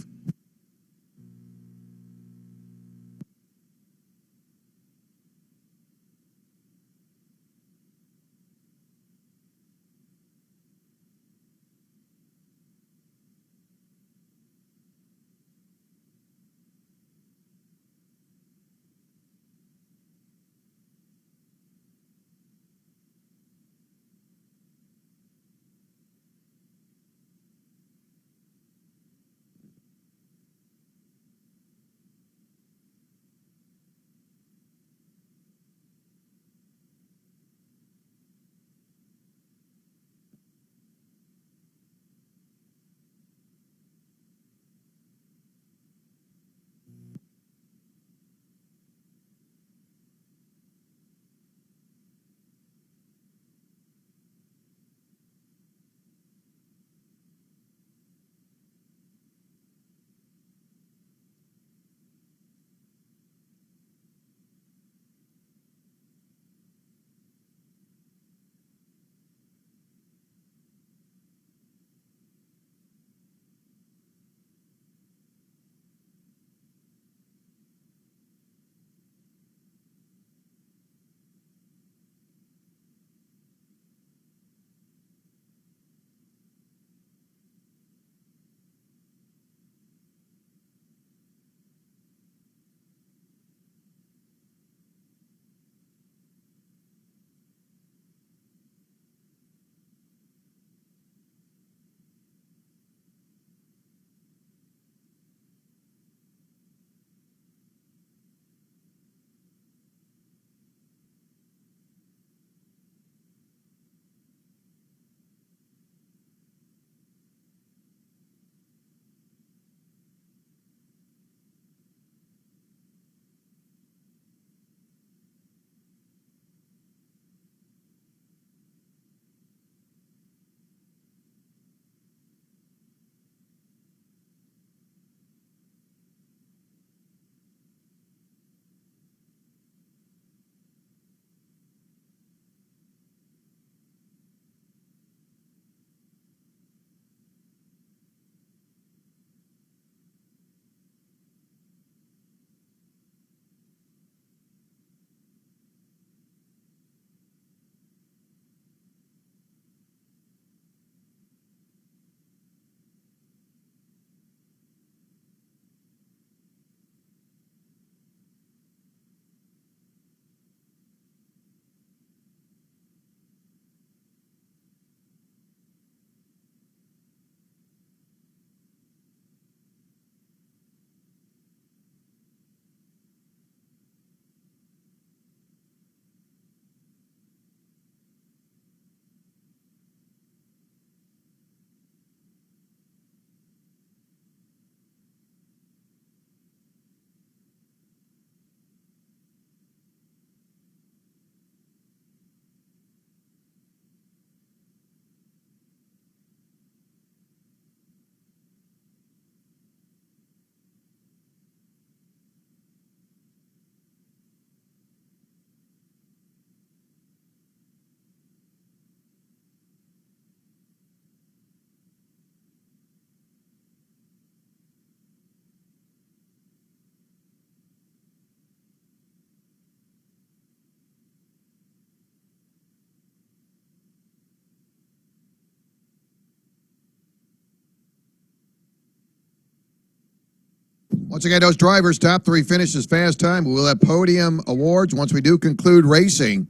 Once again, those drivers' top three finishes fast time. We'll have podium awards once we do conclude racing.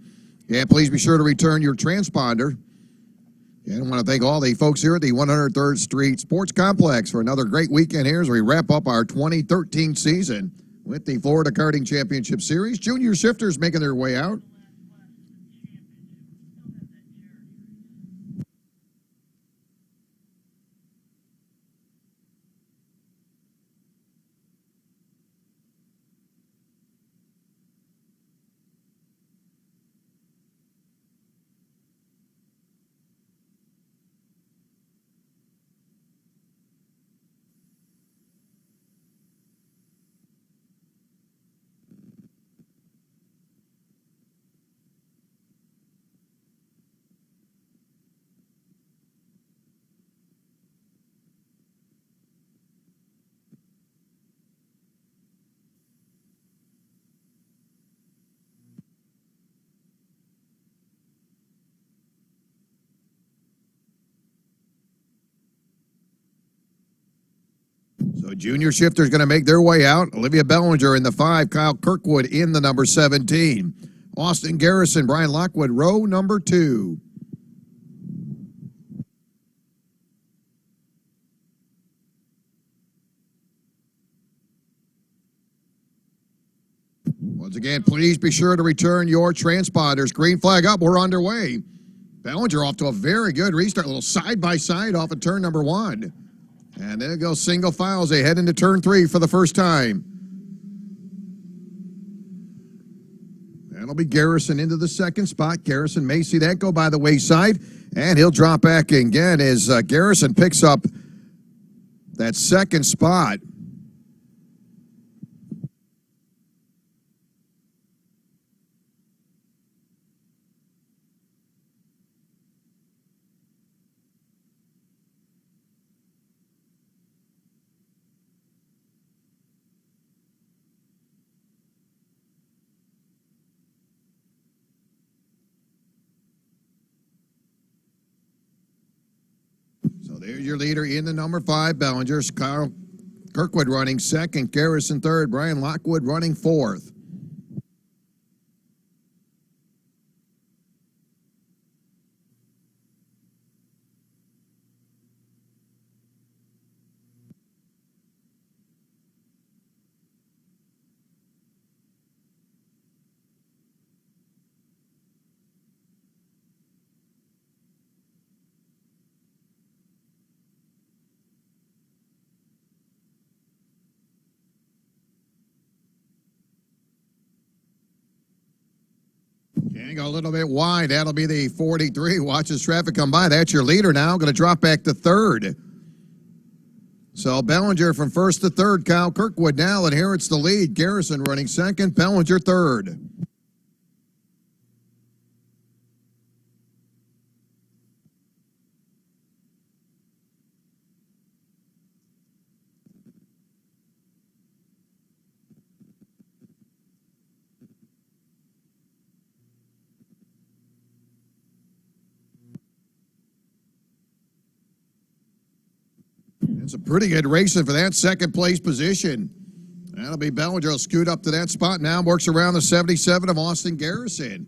And please be sure to return your transponder. And I want to thank all the folks here at the 103rd Street Sports Complex for another great weekend here as we wrap up our 2013 season with the Florida Karting Championship Series. Junior shifters making their way out. So junior shifters going to make their way out. Olivia Bellinger in the 5, Kyle Kirkwood in the number 17. Austin Garrison, Brian Lockwood, row number 2. Once again, please be sure to return your transponders. Green flag up, we're underway. Bellinger off to a very good restart, a little side-by-side off of turn number 1. And there goes single file as they head into turn 3 for the first time. That'll be Garrison into the second spot. Garrison may see that go by the wayside, and he'll drop back again as Garrison picks up that second spot. So there's your leader in the number 5, Bellinger. Kyle Kirkwood running second, Garrison third, Brian Lockwood running fourth. Gang a little bit wide. That'll be the 43. Watches traffic come by. That's your leader now. Going to drop back to third. So Bellinger from first to third. Kyle Kirkwood now inherits the lead. Garrison running second. Bellinger third. It's a pretty good racing for that second place position. That'll be Bellinger will scoot up to that spot now, works around the 77 of Austin Garrison.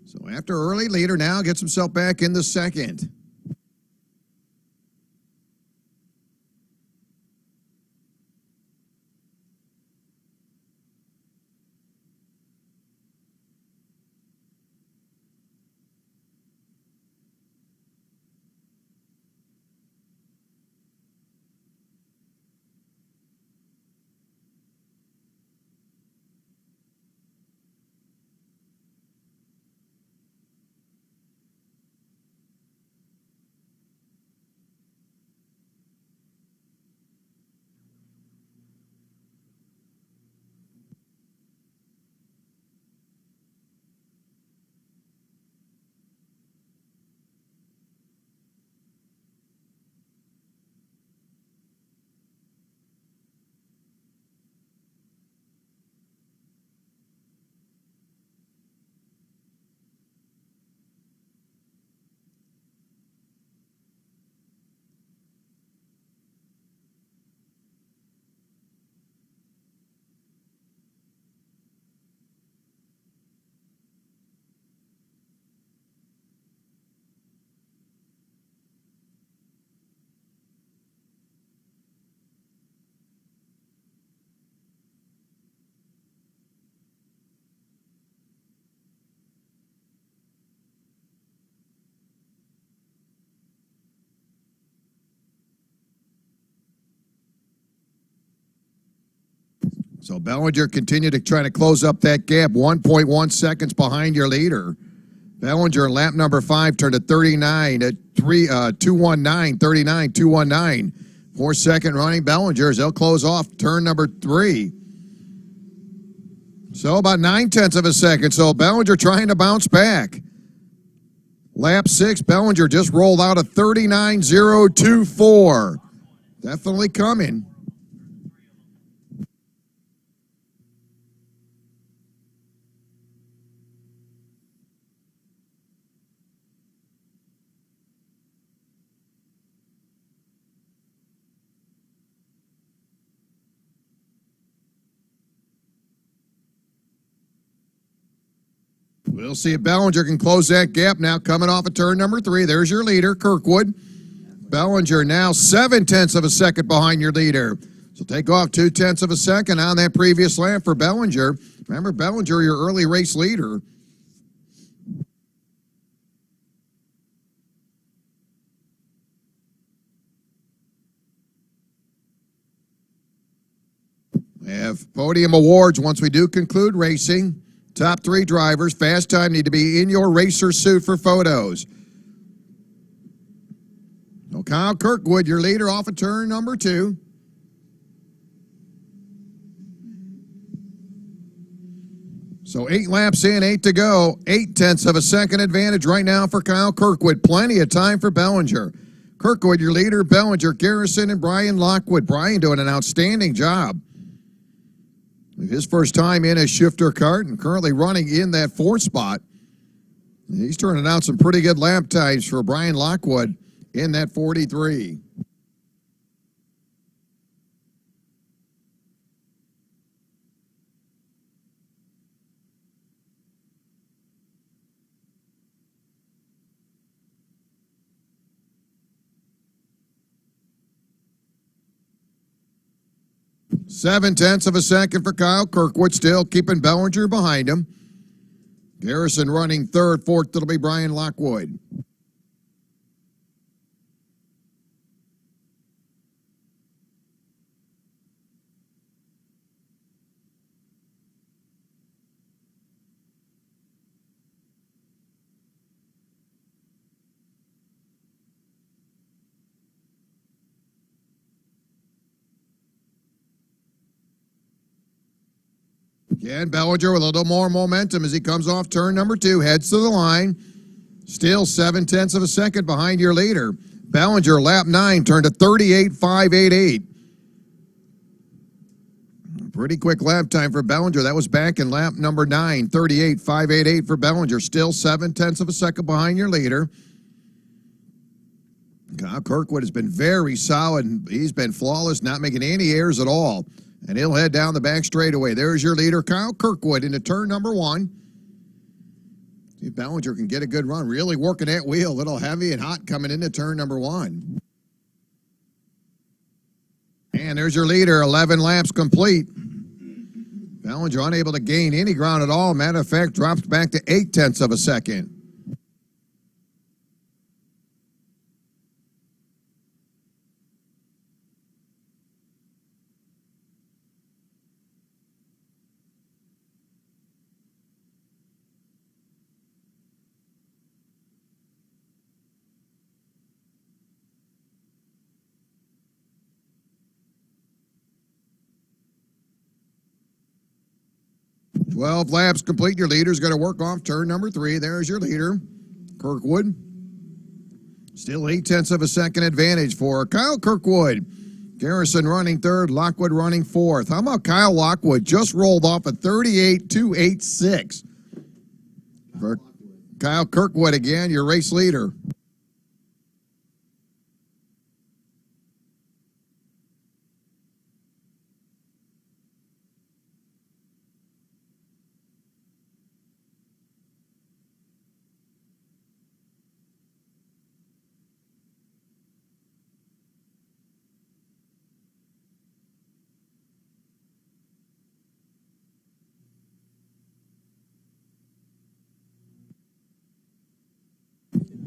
So after early leader now gets himself back in the second. So Bellinger continued to try to close up that gap, 1.1 seconds behind your leader. Bellinger in lap number 5 turned to 39 at 219, 39, 219. 4-second running Bellinger as they'll close off turn number 3. So about 9/10 of a second. So Bellinger trying to bounce back. Lap 6, Bellinger just rolled out a 39.024. Definitely coming. We'll see if Bellinger can close that gap now coming off of turn number 3. There's your leader, Kirkwood. Bellinger now 0.7 of a second behind your leader. So take off 0.2 of a second on that previous lap for Bellinger. Remember, Bellinger, your early race leader. We have podium awards once we do conclude racing. Top 3 drivers, fast time, need to be in your racer suit for photos. So Kyle Kirkwood, your leader off of turn number 2. So 8 laps in, 8 to go. 0.8 of a second advantage right now for Kyle Kirkwood. Plenty of time for Bellinger. Kirkwood, your leader, Bellinger, Garrison, and Brian Lockwood. Brian doing an outstanding job. His first time in a shifter kart and currently running in that 4th spot. He's turning out some pretty good lap times for Brian Lockwood in that 43. Seven-tenths of a second for Kyle Kirkwood, still keeping Bellinger behind him. Garrison running 3rd, 4th, it'll be Brian Lockwood. Again, Bellinger with a little more momentum as he comes off turn number 2, heads to the line. Still 0.7 of a second behind your leader. Bellinger, lap 9, turned to 38.588. Pretty quick lap time for Bellinger. That was back in lap number 9, 38.588 for Bellinger. Still 0.7 of a second behind your leader. Kyle Kirkwood has been very solid. He's been flawless, not making any errors at all. And he'll head down the back straightaway. There's your leader, Kyle Kirkwood, into turn number 1. See if Bellinger can get a good run. Really working that wheel. A little heavy and hot coming into turn number 1. And there's your leader, 11 laps complete. Bellinger unable to gain any ground at all. Matter of fact, drops back to 0.8 of a second. Twelve laps complete. Your leader's going to work off turn number 3. There's your leader, Kirkwood. Still 0.8 of a second advantage for Kyle Kirkwood. Garrison running 3rd, Lockwood running 4th. How about Kyle Lockwood? Just rolled off a 38.286. For Kyle Kirkwood again, your race leader.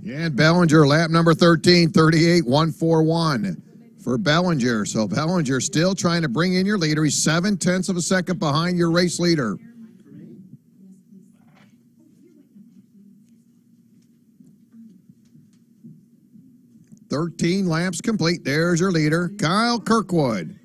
And Bellinger, lap number 13, 38.141. for Bellinger. So Bellinger still trying to bring in your leader. He's 7/10 of a second behind your race leader. "13 laps complete." There's your leader, Kyle Kirkwood.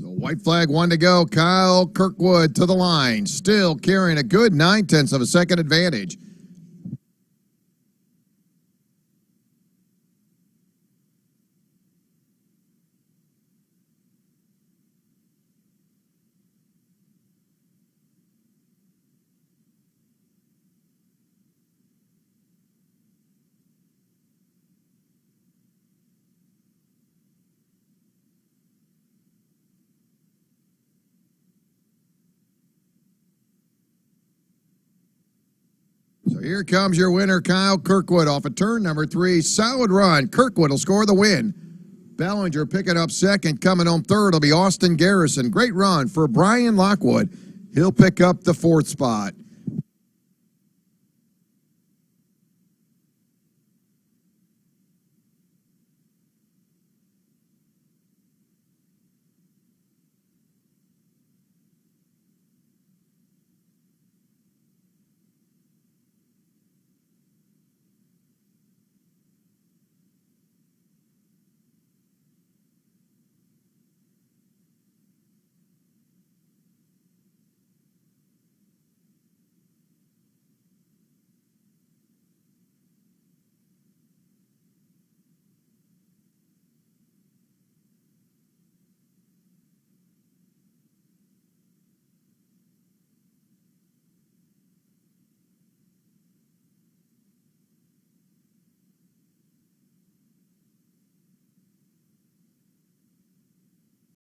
So white flag, 1 to go. Kyle Kirkwood to the line, still carrying a good 9/10 of a second advantage. So here comes your winner, Kyle Kirkwood, off of turn number 3. Solid run. Kirkwood will score the win. Bellinger picking up second. Coming home third will be Austin Garrison. Great run for Brian Lockwood. He'll pick up the 4th spot.